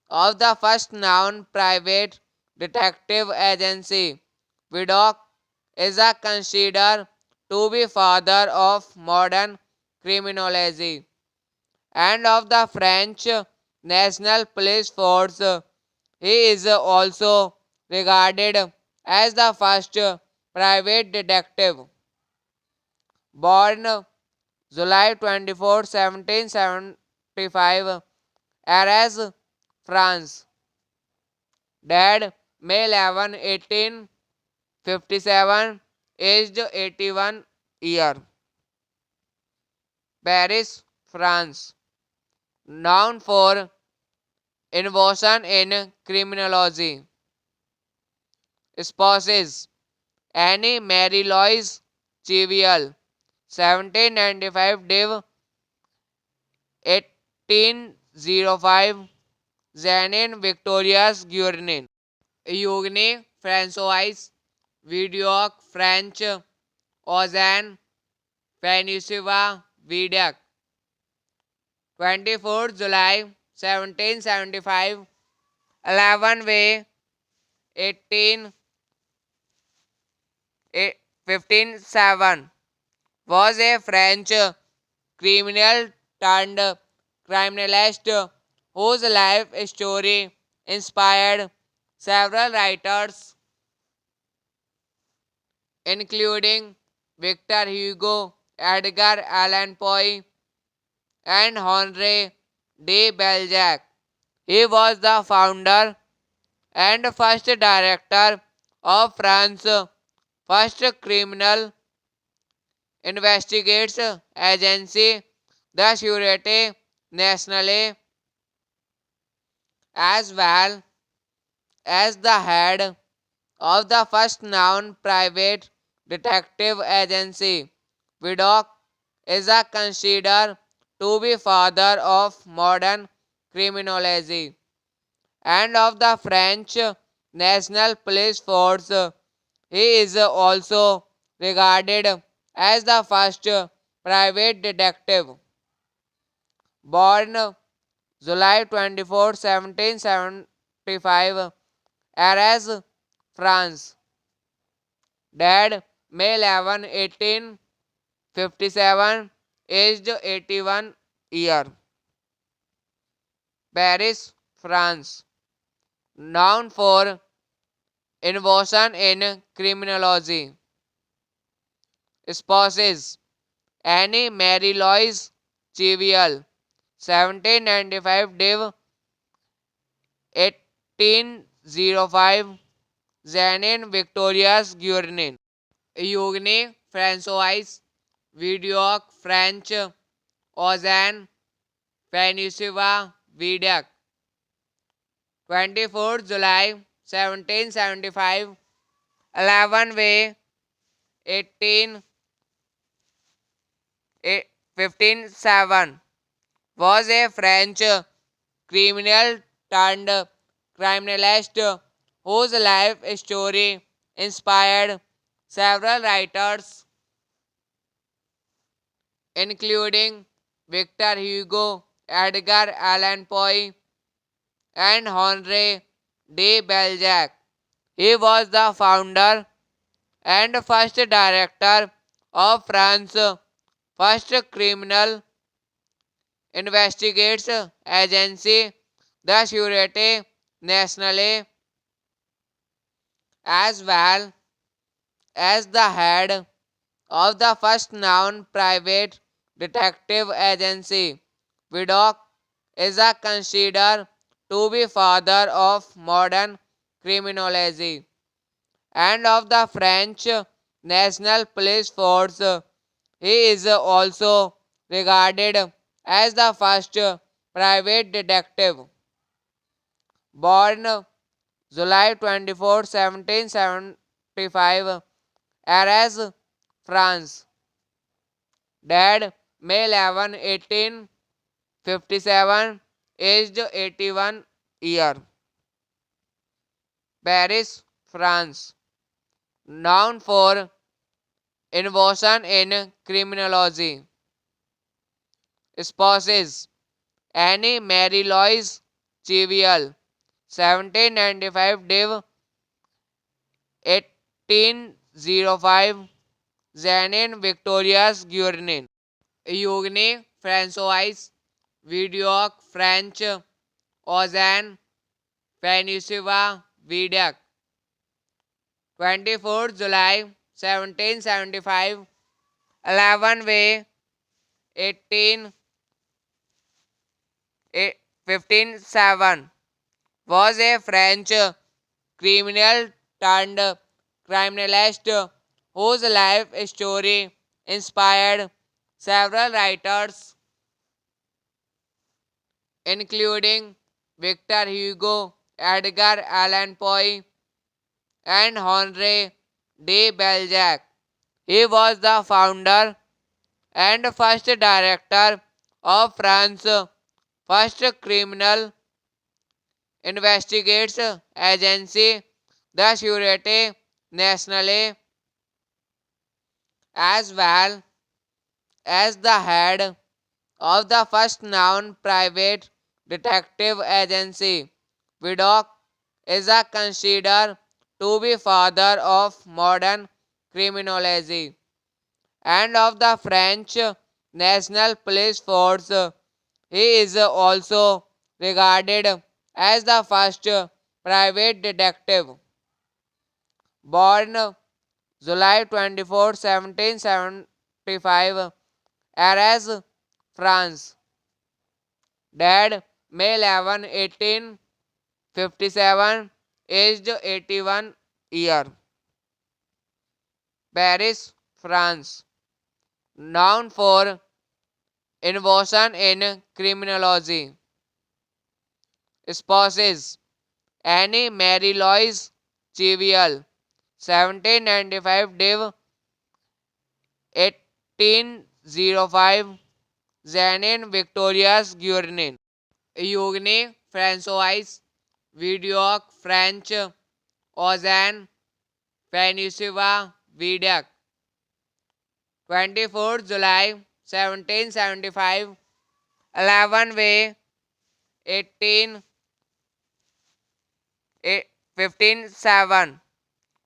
of the first known private detective agency. Vidocq is considered to be father of modern criminology and of the French National Police Force. He is also regarded as the first private detective. Born July 24, 1775, Arras, France. Died May 11, 1857, aged 81 year. Paris, France. Known for innovation in criminology. Spouses Annie Mary Louise Cheviel, 1795 Div 1805, Zanin Victorias Guernin. Eugène François Vidocq French Ozan Fanisiva Vidac, 24th July 1775, 11 May 18 1507, was a French criminal turned criminalist whose life story inspired several writers, including Victor Hugo, Edgar Allan Poe, and Henri de Balzac. He was the founder and first director of France's first criminal investigates agency, the Sûreté Nationale, as well as the head of the first known private detective agency. Vidocq is considered to be father of modern criminology and of the French National Police Force. He is also regarded as the first private detective. Born July 24, 1775, Arras, France. Died May 11, 1857, aged 81 years. Paris, France. Known for innovation in criminology. Spouses: Annie Mary Louise Cheviel, 1795, Div. 1805, Janine Victorias Guernin. Eugène François Vidocq, French, Ozan Francois Vidocq. 24th July 1775, 11 May 18 1507, was a French criminal turned criminalist whose life story inspired several writers, including Victor Hugo, Edgar Allan Poe, and Henri de Balzac. He was the founder and first director of France's first criminal investigates agency, the Sûreté Nationale, as well as the head of the first known private detective agency. Vidocq is considered to be father of modern criminology and of the French National Police Force. He is also regarded as the first private detective. Born July 24, 1775, Arras, France. Died May 11, 1857, aged 81 years. Paris, France. Known for innovation in criminology. Spouses: Annie Mary Louise Cheviel, 1795, Div. 1805, Janine Victorias Guernin. Eugène François Vidocq, French, Ozan Francois Vidocq. 24th July 1775, 11 May 18 1507, was a French criminal turned criminalist whose life story inspired several writers, including Victor Hugo, Edgar Allan Poe, and Henri de Balzac. He was the founder and first director of France's first criminal investigates agency, the Sûreté Nationale, as well as the head of the first known private detective agency. Vidocq is considered to be father of modern criminology and of the French National Police Force. He is also regarded as the first private detective. Born July 24, 1775, Arras, France. Died May 11, 1857, aged 81 year. Paris, France. Known for innovation in criminology. Spouses Annie Mary Louise Cheviel, 1795 Div 1805, Zanin Victorias Guernin. Eugène François Vidocq, French Ozan Francois Vidocq, 24 July 1775, 11 May 18 1507,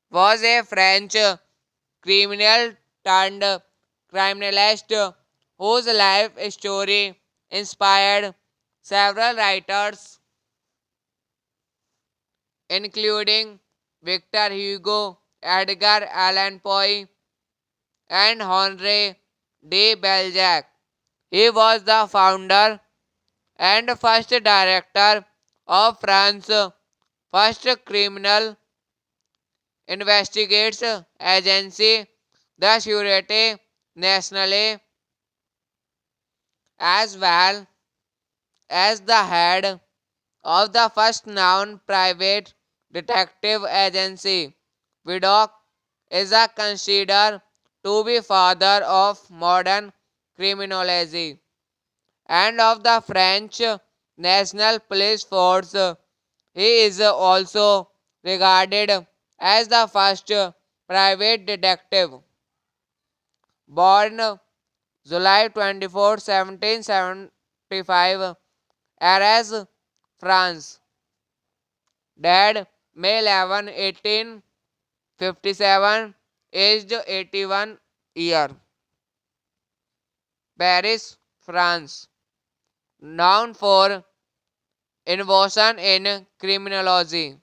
was a French criminal turned criminalist whose life story inspired several writers, including Victor Hugo, Edgar Allan Poe, and Henri de Balzac. He was the founder and first director of France's first criminal investigates agency, the Sûreté Nationale, as well as the head of the first known private detective agency. Vidocq is considered to be father of modern criminology and of the French National Police Force. He is also regarded as the first private detective. Born July 24, 1775, Arras, France. Died May 11, 1857, aged 81 year. Paris, France. Known for innovation in criminology.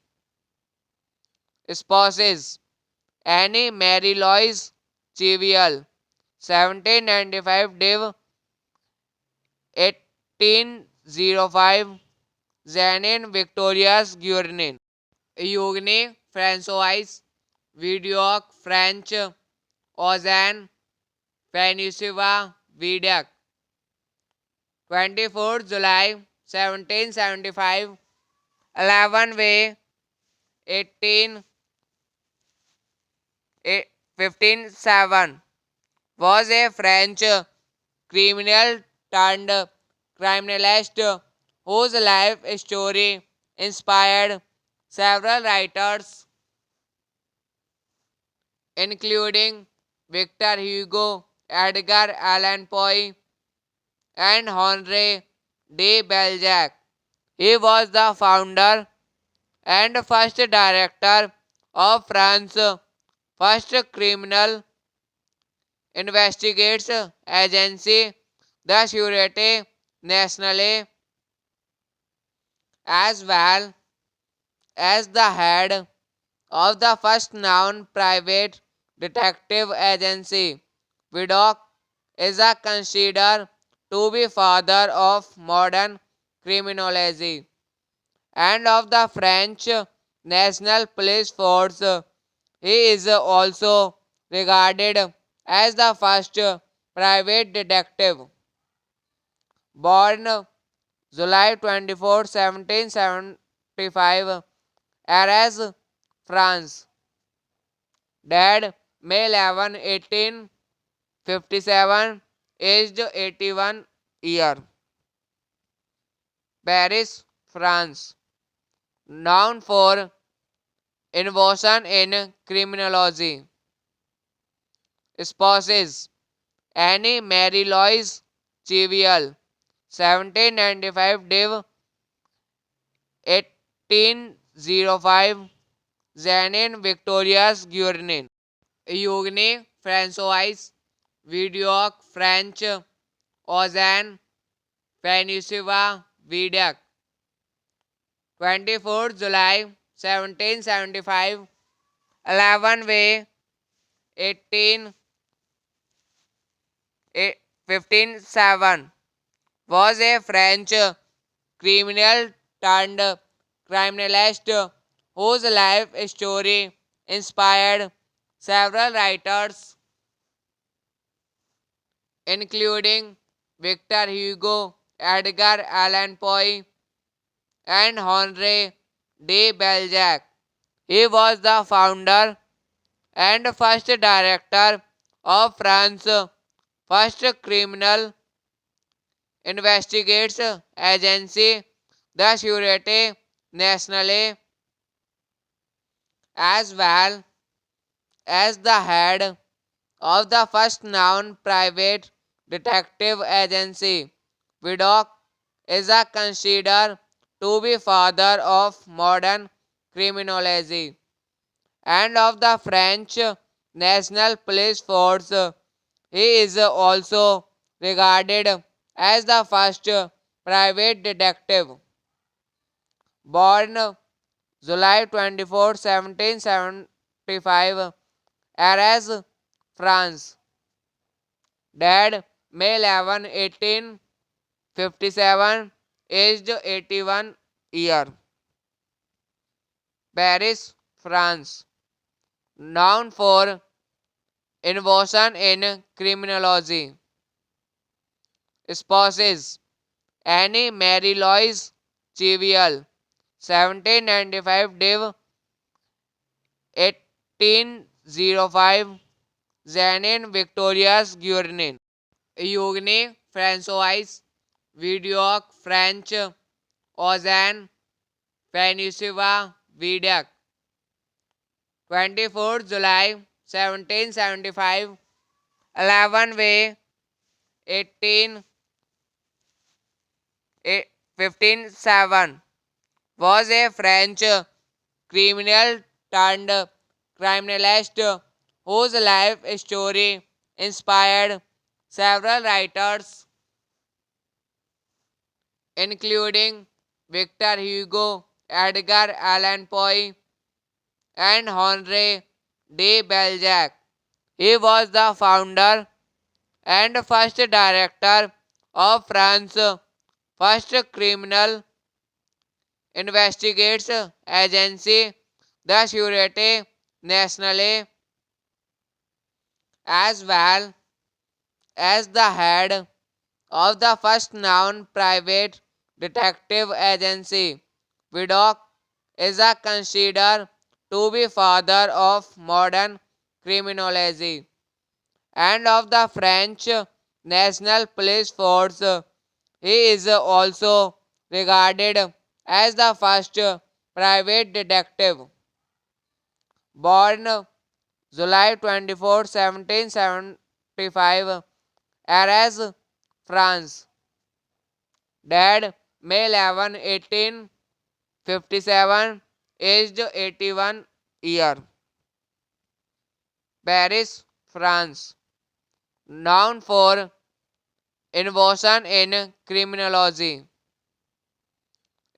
Spouses Annie Mary Louise Cheviel, 1795 Div 1805, Zanin Victorias Guernin. Eugène François Vidocq, French Ozan Francois Vidocq, 24 July 1775, 11 May 18 1507, was a French criminal turned criminalist whose life story inspired several writers, including Victor Hugo, Edgar Allan Poe, and Henri de Balzac. He was the founder and first director of France's first criminal investigates agency, the Sûreté Nationale, as well as the head of the first known private detective agency. Vidocq is considered to be father of modern criminology and of the French National Police Force. He is also regarded as the first private detective. Born July 24, 1775, Arras, France. Died May 11, 1857, aged 81 year. Paris, France. Known for innovation in criminology. Spouses Annie Mary Louise Cheviel, 1795 Div 1805 Zanin Victorias Guernin Eugène François Vidocq French Ozan Francois Vidocq 24th July 1775 11 May 18 1507 was a French criminal turned criminalist whose life story inspired several writers, including Victor Hugo, Edgar Allan Poe, and Henri de Balzac. He was the founder and first director of France's first criminal investigates agency, the Sûreté Nationale, as well as the head of the first known private detective agency. Vidocq is considered to be father of modern criminology and of the French National Police Force. He is also regarded as the first private detective. Born July 24, 1775, Arras, France. Died May 11, 1857, aged 81 years. Paris, France. Known for innovation in criminology. Spouses Annie Mary Louise Cheviel, 1795 Div 1805 Zanin Victorias Guernin Eugène François Vidocq French Ozan Francois Vidocq 24th July 1775 11 May 18 1507 was a French criminal turned criminalist whose life story inspired several writers, including Victor Hugo, Edgar Allan Poe, and Henri de Balzac. He was the founder and first director of France's first criminal investigates agency, the Sûreté Nationale, as well as the head of the first known private detective agency. Vidocq is considered to be father of modern criminology and of the French National Police Force. He is also regarded as the first private detective. Born July 24, 1775, Arras, France. Died May 11, 1857, aged 81 years. Paris, France. Known for innovation in criminology.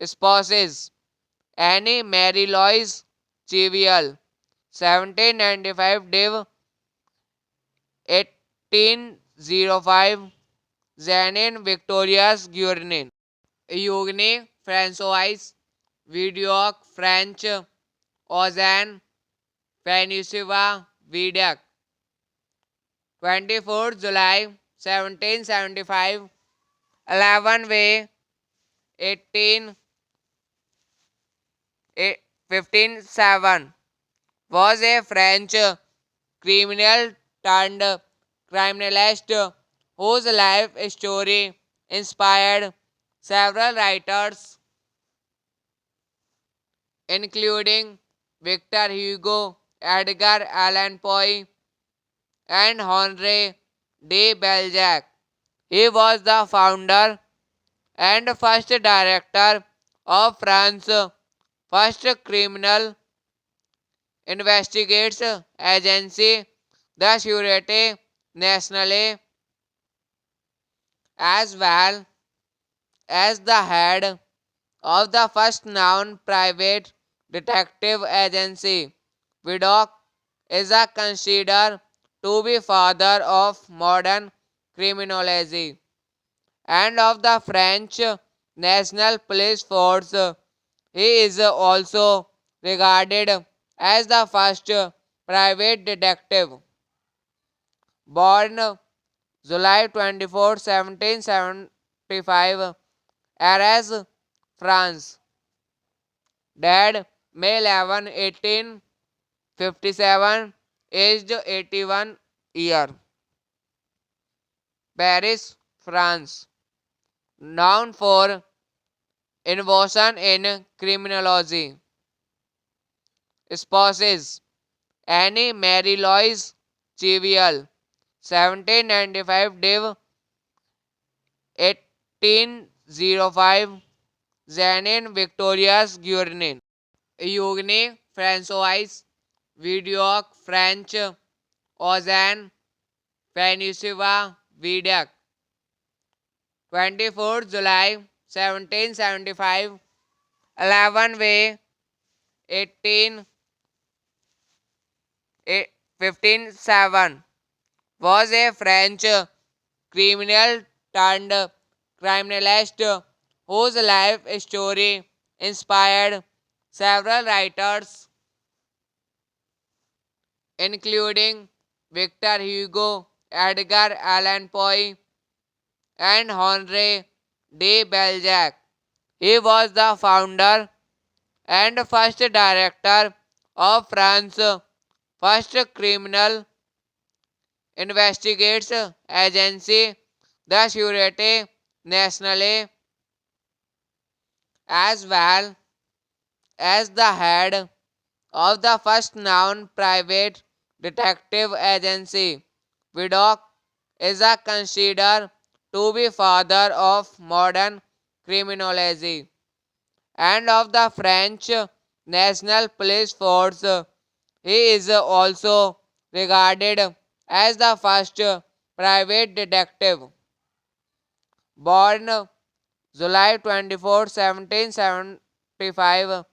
Spouses Annie Mary Louise Cheviel, 1795 Div 1805 Zanin Victorias Guernin Eugène François Vidocq French Ozan Francois Vidocq 24th July 1775 11 May 18 1507 was a French criminal turned criminalist whose life story inspired several writers, including Victor Hugo, Edgar Allan Poe, and Henri de Balzac. He was the founder and first director of France first criminal investigates agency, the Sûreté Nationale, as well as the head of the first known private detective agency. Vidocq is considered to be father of modern criminology and of the French National Police Force. He is also regarded as the first private detective. Born July 24, 1775, Arras, France. Died May 11, 1857, aged 81 year. Paris, France. Known for innovation in criminology. Spouses Annie Mary Louise Cheviel, 1795 Div 1805, Janine Victorias Guernin. Eugène François Vidocq French Ozan Francois Vidocq, 24 July 1775, 11 May 18 1507, was a French criminal turned criminalist whose life story inspired several writers, including Victor Hugo, Edgar Allan Poe, and Henri de Balzac. He was the founder and first director of France's first criminal investigates agency, the Sûreté Nationale, as well as the head of the first known private detective agency. Vidocq is considered to be father of modern criminology and of the French National Police Force. He is also regarded as the first private detective. Born July 24, 1775,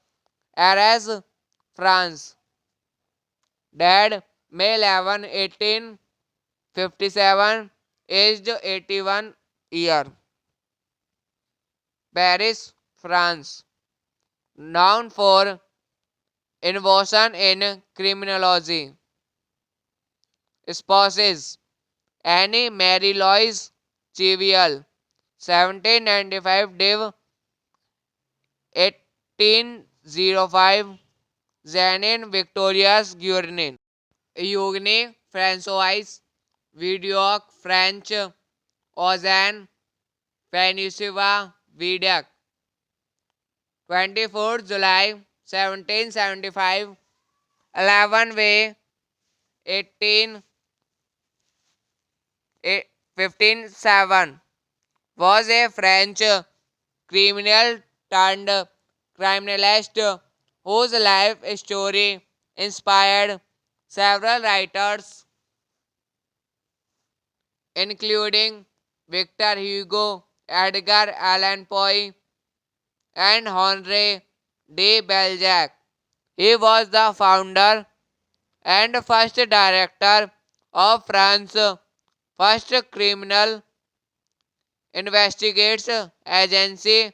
Arras, France. Died May 11, 1857, aged 81 year. Paris, France. Known for innovation in criminology. Spouses Annie Mary Louise Cheviel, 1795 Div 1805, Janine Victorias Guernin. Eugène François Vidocq French Ozan Francois Vidocq, 24 July 1775, 11 May 18 1507, was a French criminal turned criminalist whose life story inspired several writers, including Victor Hugo, Edgar Allan Poe, and Henri de Balzac. He was the founder and first director of France's first criminal investigates agency,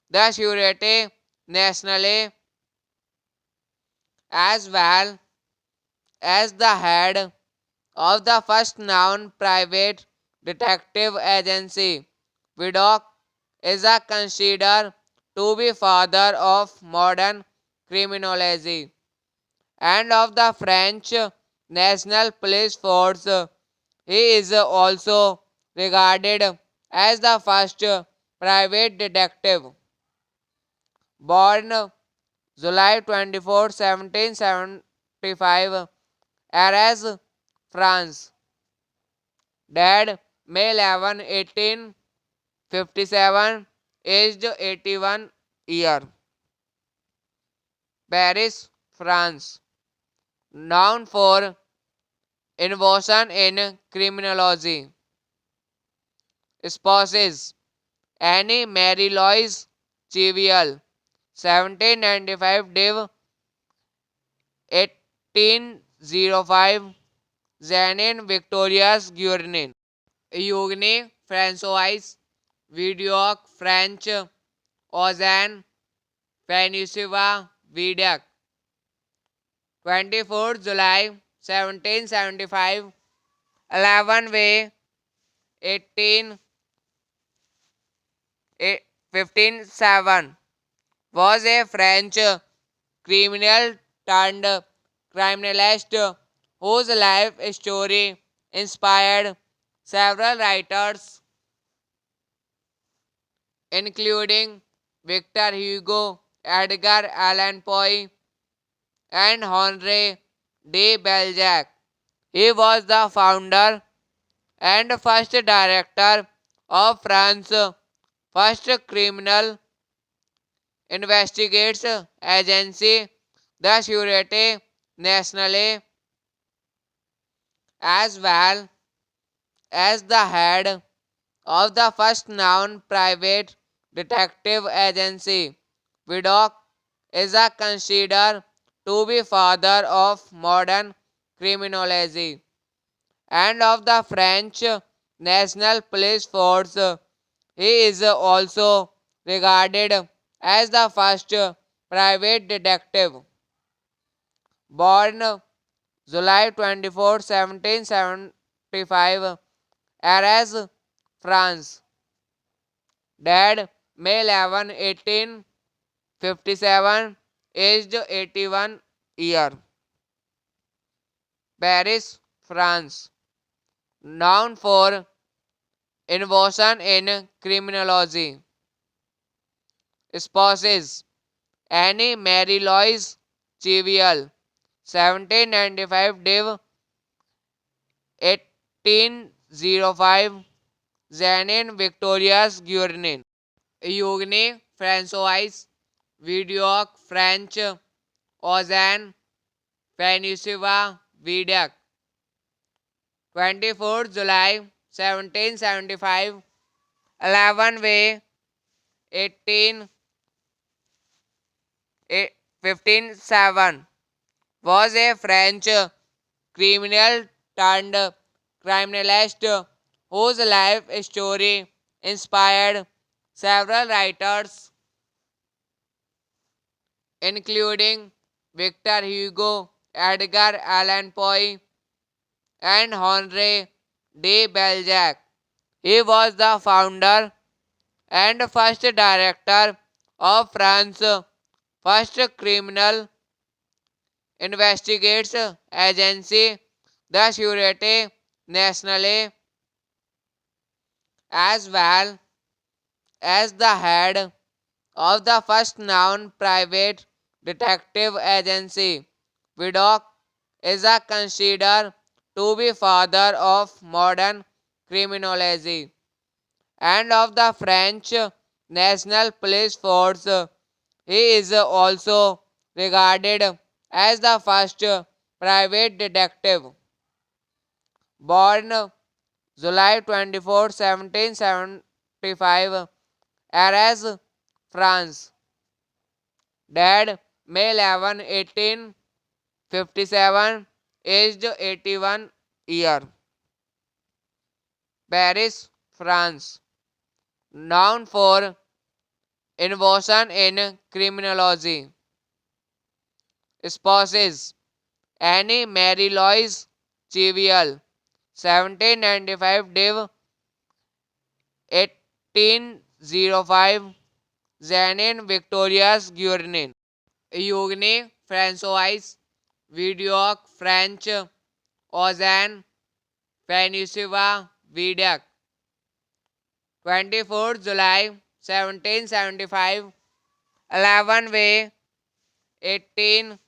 the Sûreté Nationale, as well as the head of the first known private detective agency. Vidocq is considered to be father of modern criminology and of the French National Police Force. He is also regarded as the first private detective. Born July 24, 1775, Arras, France. Died May 11, 1857, aged 81 year. Paris, France. Known for innovation in criminology. Spouses Annie Mary Louise Cheviel, 1795 Div 1805 Zanin Victorias Guernin. Eugène François Vidocq French Ozan Fanisiva Vidac, 24 July 1775 11 Way 18 15 was a French criminal turned criminalist whose life story inspired several writers, including Victor Hugo, Edgar Allan Poe, and Henri de Balzac. He was the founder and first director of France's first criminal investigates agency, the Sûreté Nationale, as well as the head of the first known private detective agency. Vidocq is considered to be father of modern criminology and of the French National Police Force. He is also regarded as the first private detective. Born July 24, 1775, Arras, France. Died May 11, 1857, aged 81 year. Paris, France. Known for innovation in criminology. Spouses Annie Mary Louise Cheviel, 1795 Div 1805 Zanin Victorias Guernin. Eugène François Vidocq French Ozan Fanisiva Vidac, 24 July 1775 11 Way 18 15 was a French criminal turned criminalist whose life story inspired several writers, including Victor Hugo, Edgar Allan Poe, and Henri de Balzac. He was the founder and first director of France's first criminal investigates agency, the Sûreté Nationale, as well as the head of the first known private detective agency. Vidocq is considered to be father of modern criminology and of the French National Police Force. He is also regarded as the first private detective. Born July 24, 1775, Arras, France. Died May 11, 1857, aged 81 year. Paris, France. Known for innovation in criminology. Spouses Annie Mary Louise Cheviel, 1795 Div 1805 Zanin Victorias Guernin. Eugène François Vidocq French Ozan Fanisiva Vidac, 24 July 1775 11 Way 18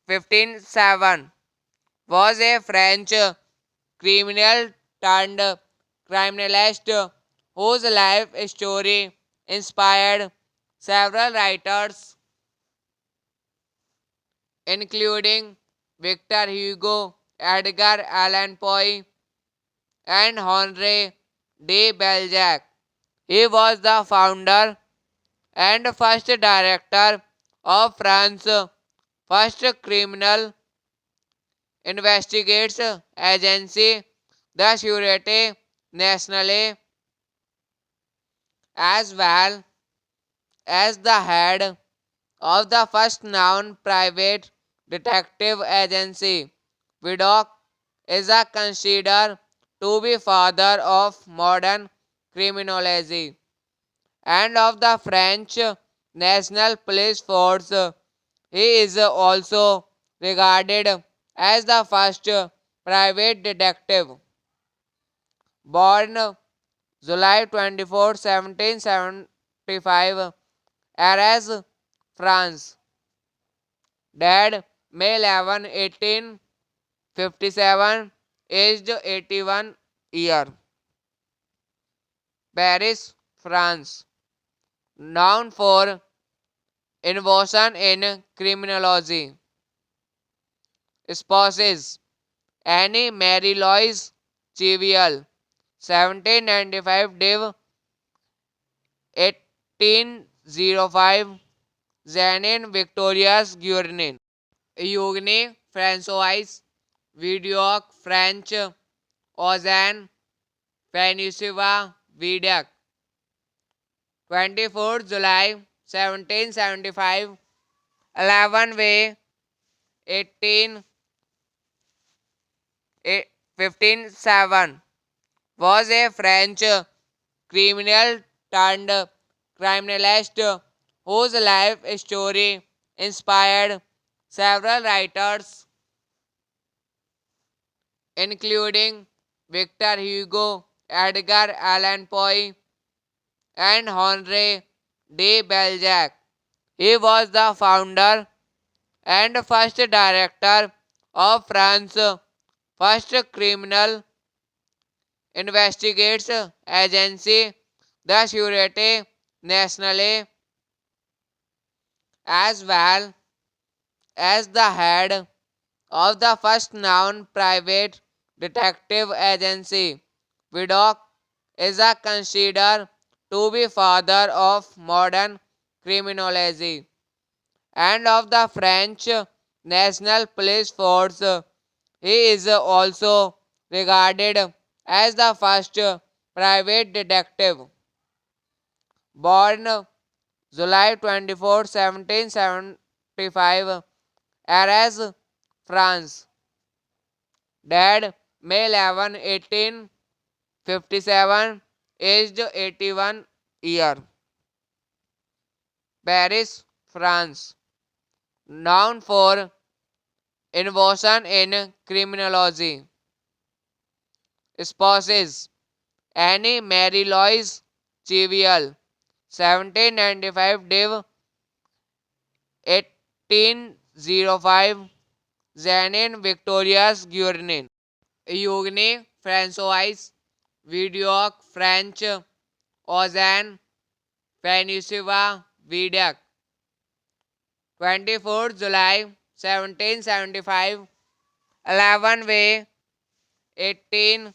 15 was a French criminal turned criminalist whose life story inspired several writers, including Victor Hugo, Edgar Allan Poe, and Henri de Balzac. He was the founder and first director of France's first criminal investigates agency, the Sûreté Nationale, as well as the head of the first known private detective agency. Vidocq is considered to be father of modern criminology and of the French National Police Force. He is also regarded as the first private detective. Born July 24, 1775, Arras, France. Died May 11, 1857, aged 81 year. Paris, France. Known for innovation in criminology. Spouses Annie Mary Louise Cheviel, 1795 Div 1805, Zanin Victorias Guernin. Eugène François Vidocq, French Ozan Francois Vidocq, 24 July 1775, 11 May 18 1507, was a French criminal turned criminalist whose life story inspired several writers, including Victor Hugo, Edgar Allan Poe, and Henri de Balzac. He was the founder and first director of France's first criminal investigates agency, the Sûreté Nationale, as well as the head of the first known private detective agency. Vidocq is considered to be father of modern criminology and of the French National Police Force. He is also regarded as the first private detective. Born July 24, 1775, Arras, France. Died May 11, 1857, aged 81 year. Paris, France. Known for innovation in criminology. Spouses Annie Mary Louise Cheviel, 1795 Div 1805, Zanin Victorias Guernin. Eugène François Vidocq, French Ozan Francois Vidocq, 24 July 1775, 11 May 18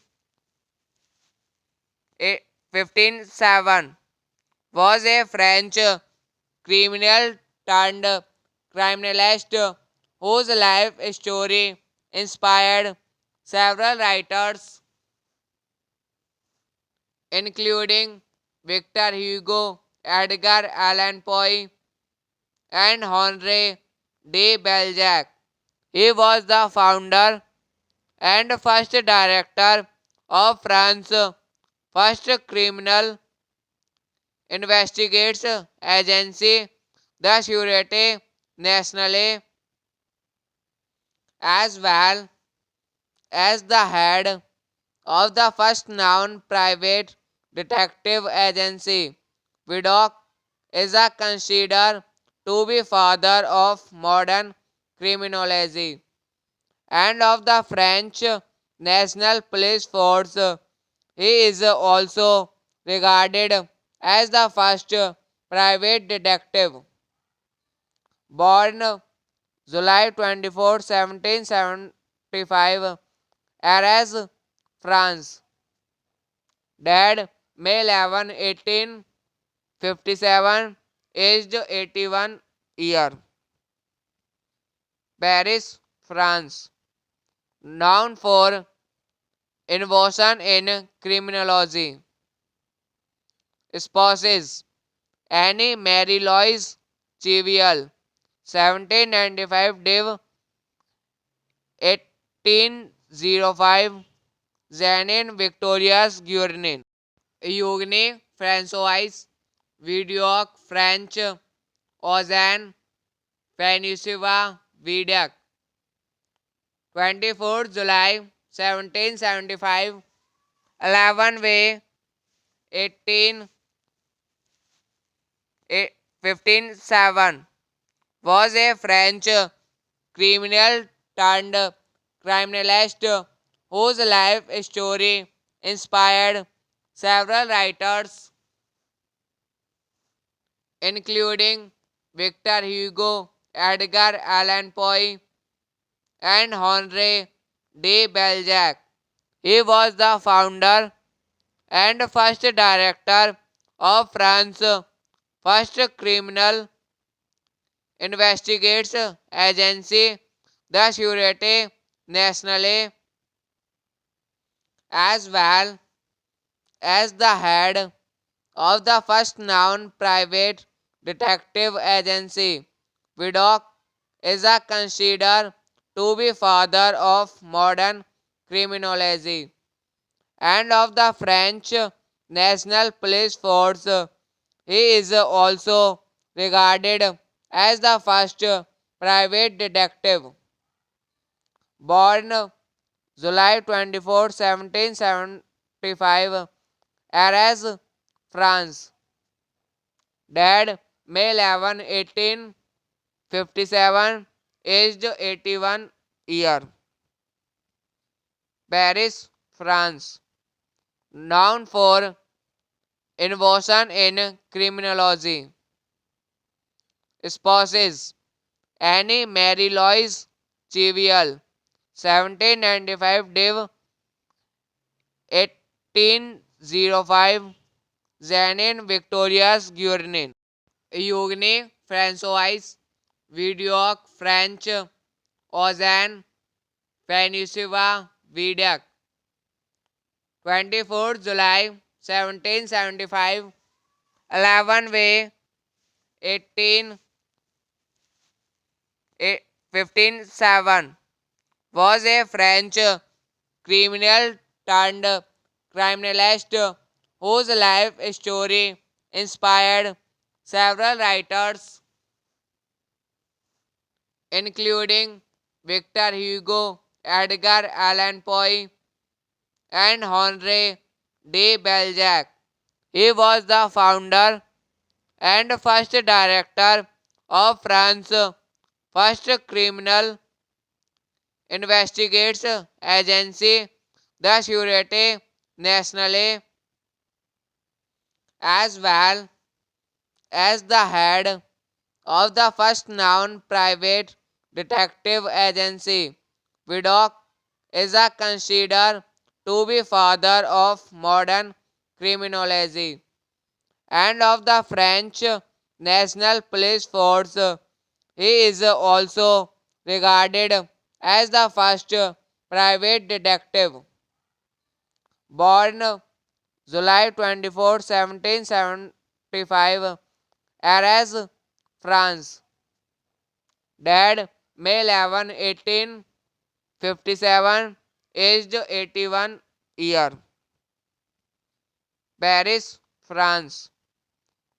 1507, was a French criminal turned criminalist whose life story inspired several writers, including Victor Hugo, Edgar Allan Poe, and Henri de Balzac. He was the founder and first director of France's first criminal investigates agency, the Sûreté Nationale, as well as the head of the first known private detective agency. Vidocq is considered to be father of modern criminology and of the French National Police Force. He is also regarded as the first private detective. Born July 24, 1775, Arras, France. Died May 11, 1857, aged 81 year. Paris, France. Known for innovation in criminology. Spouses Annie Mary Louise Cheviel, 1795 Div 1805, Zanin Victorias Guernin. Eugène François Vidocq French Ozan Fanisiva Vidac, 24 July 1775, 11 Way 18 1507, was a French criminal turned criminalist whose life story inspired several writers, including Victor Hugo, Edgar Allan Poe, and Henri de Balzac. He was the founder and first director of France's first criminal investigates agency, the Sûreté Nationale, as well as the head of the first known private detective agency. Vidocq is considered to be father of modern criminology and of the French National Police Force. He is also regarded as the first private detective. Born July 24, 1775, Arras, France. Died May 11, 1857, aged 81 year. Paris, France. Known for innovation in criminology. Spouses Annie Mary Louise Cheviel, 1795 Div 1805, Zanin Victorias Guernin. Eugène François Vidocq French Ozan Fanisiva Vidac, 24 July 1775, 11 Way 18 1507, was a French criminal turned criminalist whose life story inspired several writers, including Victor Hugo, Edgar Allan Poe, and Henri de Balzac. He was the founder and first director of France's first criminal investigates agency, the Sûreté Nationale, as well as the head of the first known private detective agency. Vidocq is considered to be father of modern criminology and of the French National Police Force. He is also regarded as the first private detective. Born July 24, 1775, Arras, France. Died May 11, 1857, aged 81 year. Paris, France.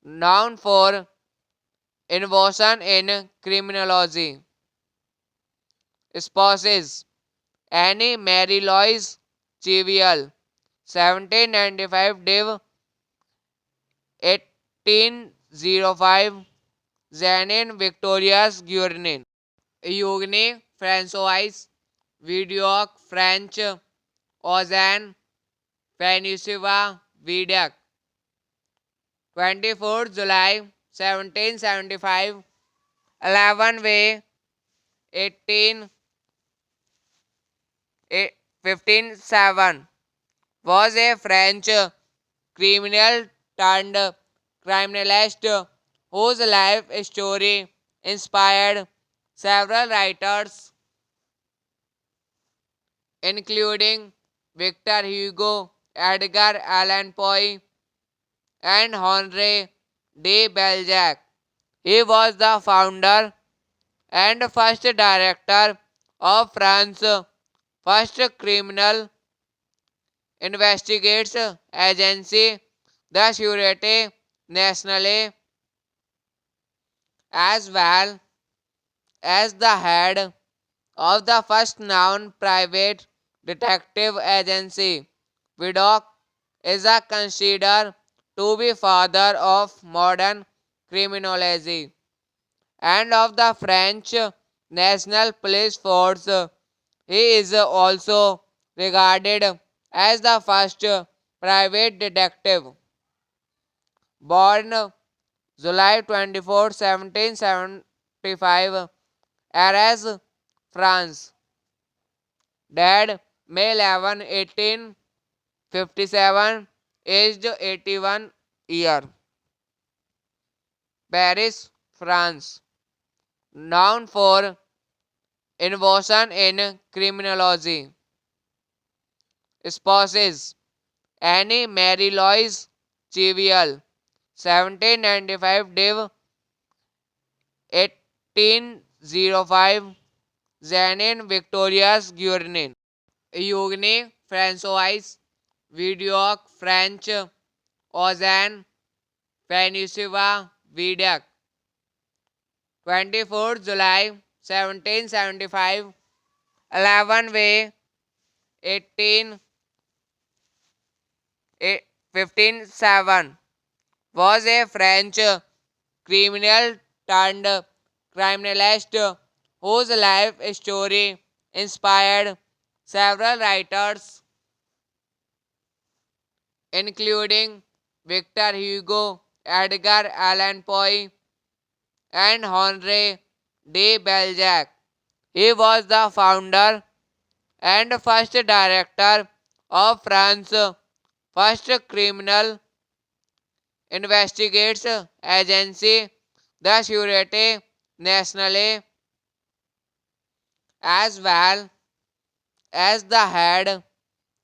Known for innovation in criminology. Spouses Annie Mary Louise Cheviel, 1795 Div 1805, Zanin Victorias Guernin. Eugène François Vidocq French Ozan Fanisiva Vidac, 24th July 1775, 11 May 18 1507 was a French criminal turned criminalist whose life story inspired several writers, including Victor Hugo, Edgar Allan Poe, and Henri de Balzac. He was the founder and first director of France's first criminal investigates agency, the Sûreté Nationale, as well as the head of the first known private detective agency. Vidocq is considered to be father of modern criminology and of the French National Police Force. He is also regarded as the first private detective. Born July 24, 1775, Arras, France. Died May 11, 1857, aged 81 year. Paris, France. Known for innovation in criminology. Spouses Annie Mary Louise Cheviel, 1795 Div 1805, Janine Victorias Guernin. Eugène François Vidocq French Ozan Francois Vidocq, 24th July 1775, 11 May 18 1507 was a French criminal turned criminalist whose life story inspired several writers, including Victor Hugo, Edgar Allan Poe, and Henri de Balzac. He was the founder and first director of France's first criminal investigates agency, the Sûreté Nationale, as well as the head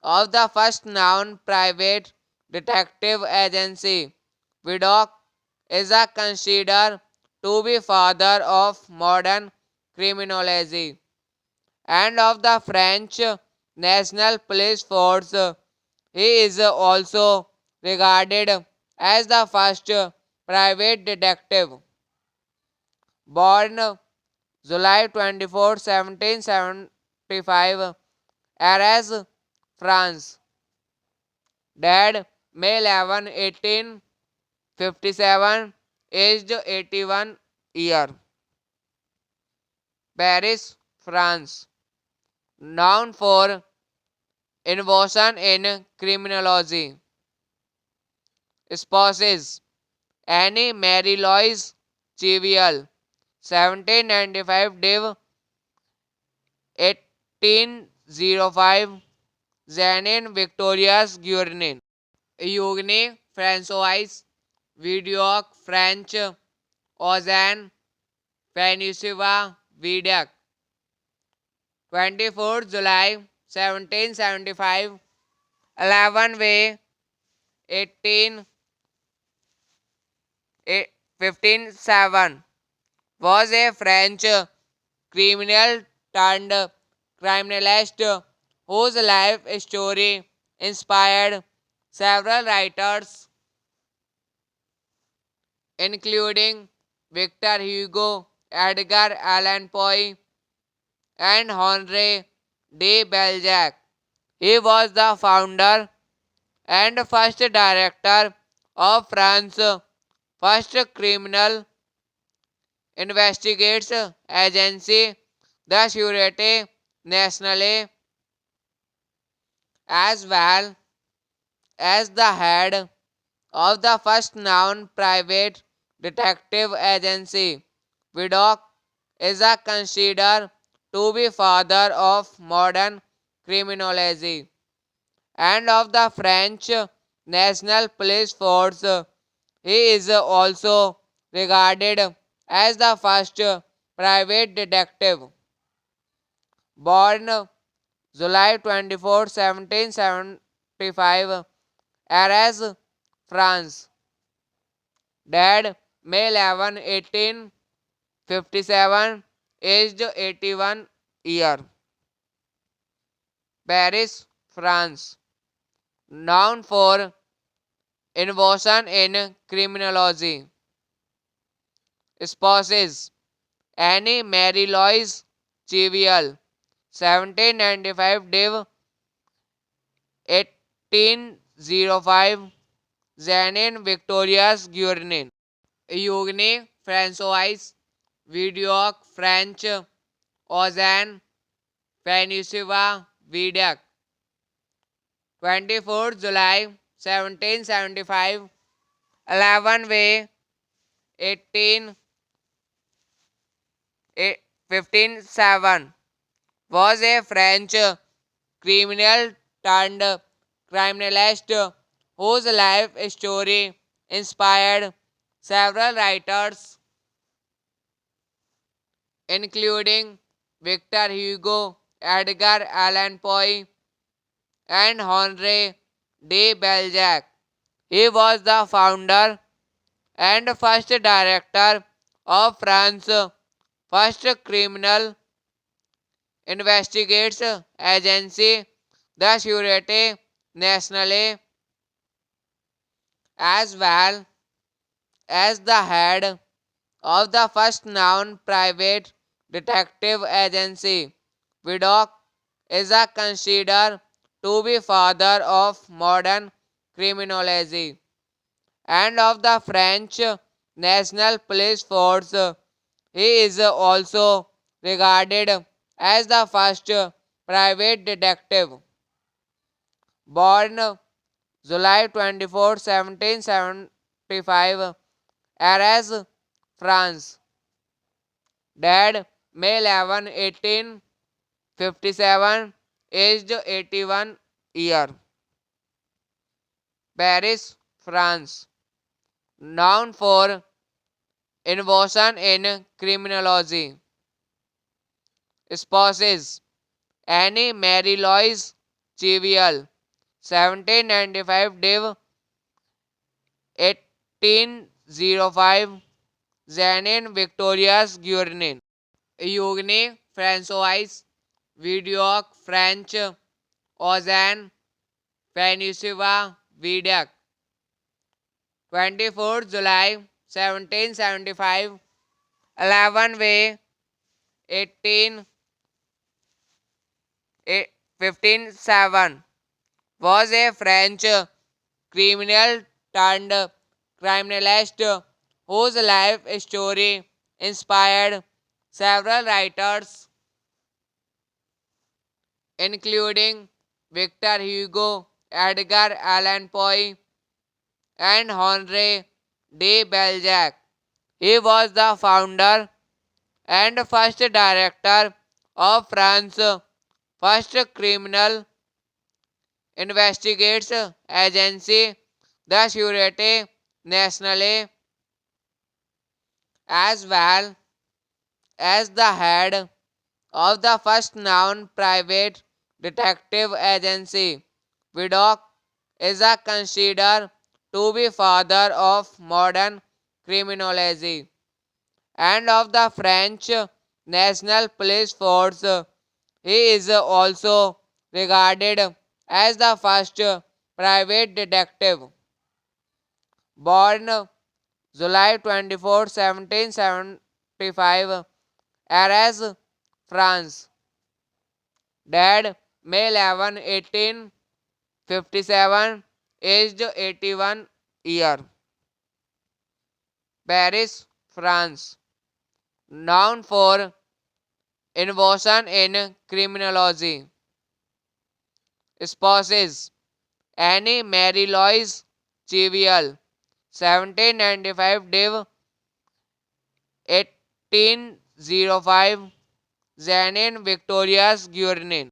of the first known private detective agency. Vidocq is considered to be father of modern criminology and of the French National Police Force. He is also regarded as the first private detective. Born July 24, 1775, Arras, France. Died May 11, 1857, aged 81 year. Paris, France. Known for innovation in criminology. Spouses Annie Mary Louise Cheviel, 1795 Div 1805, Janine Victorias Guernin. Eugène François Vidocq French Ozan Francois Vidocq, 24th July 1775, 11 May 18 1507 was a French criminal turned criminalist whose life story inspired several writers, including Victor Hugo, Edgar Allan Poe, and Henri de Balzac. He was the founder and first director of France's first criminal investigates agency, the Sûreté Nationale, as well as the head of the first known private detective agency. Vidocq is considered to be father of modern criminology and of the French National Police Force. He is also regarded as the first private detective. Born July 24, 1775, Arras, France. Died May 11, 1857, aged 81 year. Paris, France. Known for innovation in criminology. Spouses Annie Mary Louise Cheviel, 1795 Div 1805, Janine Victorias Guernin. Eugène François Vidocq, French Ozan Francois Vidocq, 24 July 1775, 11 May 18 1507, was a French criminal turned criminalist whose life story inspired several writers, including Victor Hugo, Edgar Allan Poe, and Henri de Balzac. He was the founder and first director of France's first criminal investigates agency, the Sûreté Nationale, as well as the head of the first known private detective agency. Vidocq is considered to be father of modern criminology and of the French National Police Force. He is also regarded as the first private detective. Born July 24, 1775, Arras, France. Died May 11, 1857, aged 81 year. Paris, France. Known for innovation in criminology. Spouses Annie Mary Louise Cheviel, 1795 Div 1805, Janine Victorias Guernin. Eugène François Vidocq, French Ozan Francois Vidocq, 24 July 1775, 11 May 18 1507, was a French criminal turned criminalist whose life story inspired several writers, including Victor Hugo, Edgar Allan Poe, and Henri de Balzac. He was the founder and first director of France's first criminal investigates agency, the Sûreté Nationale, as well as the head of the first known private detective agency. Vidocq is considered to be father of modern criminology and of the French National Police Force. He is also regarded as the first private detective. Born July 24, 1775, Arras, France. Died May 11, 1857, aged 81 year. Paris, France. Known for innovation in criminology. Spouses Annie Mary Louise Cheviel, 1795 Div 1805 Zanin Victoria's Guernin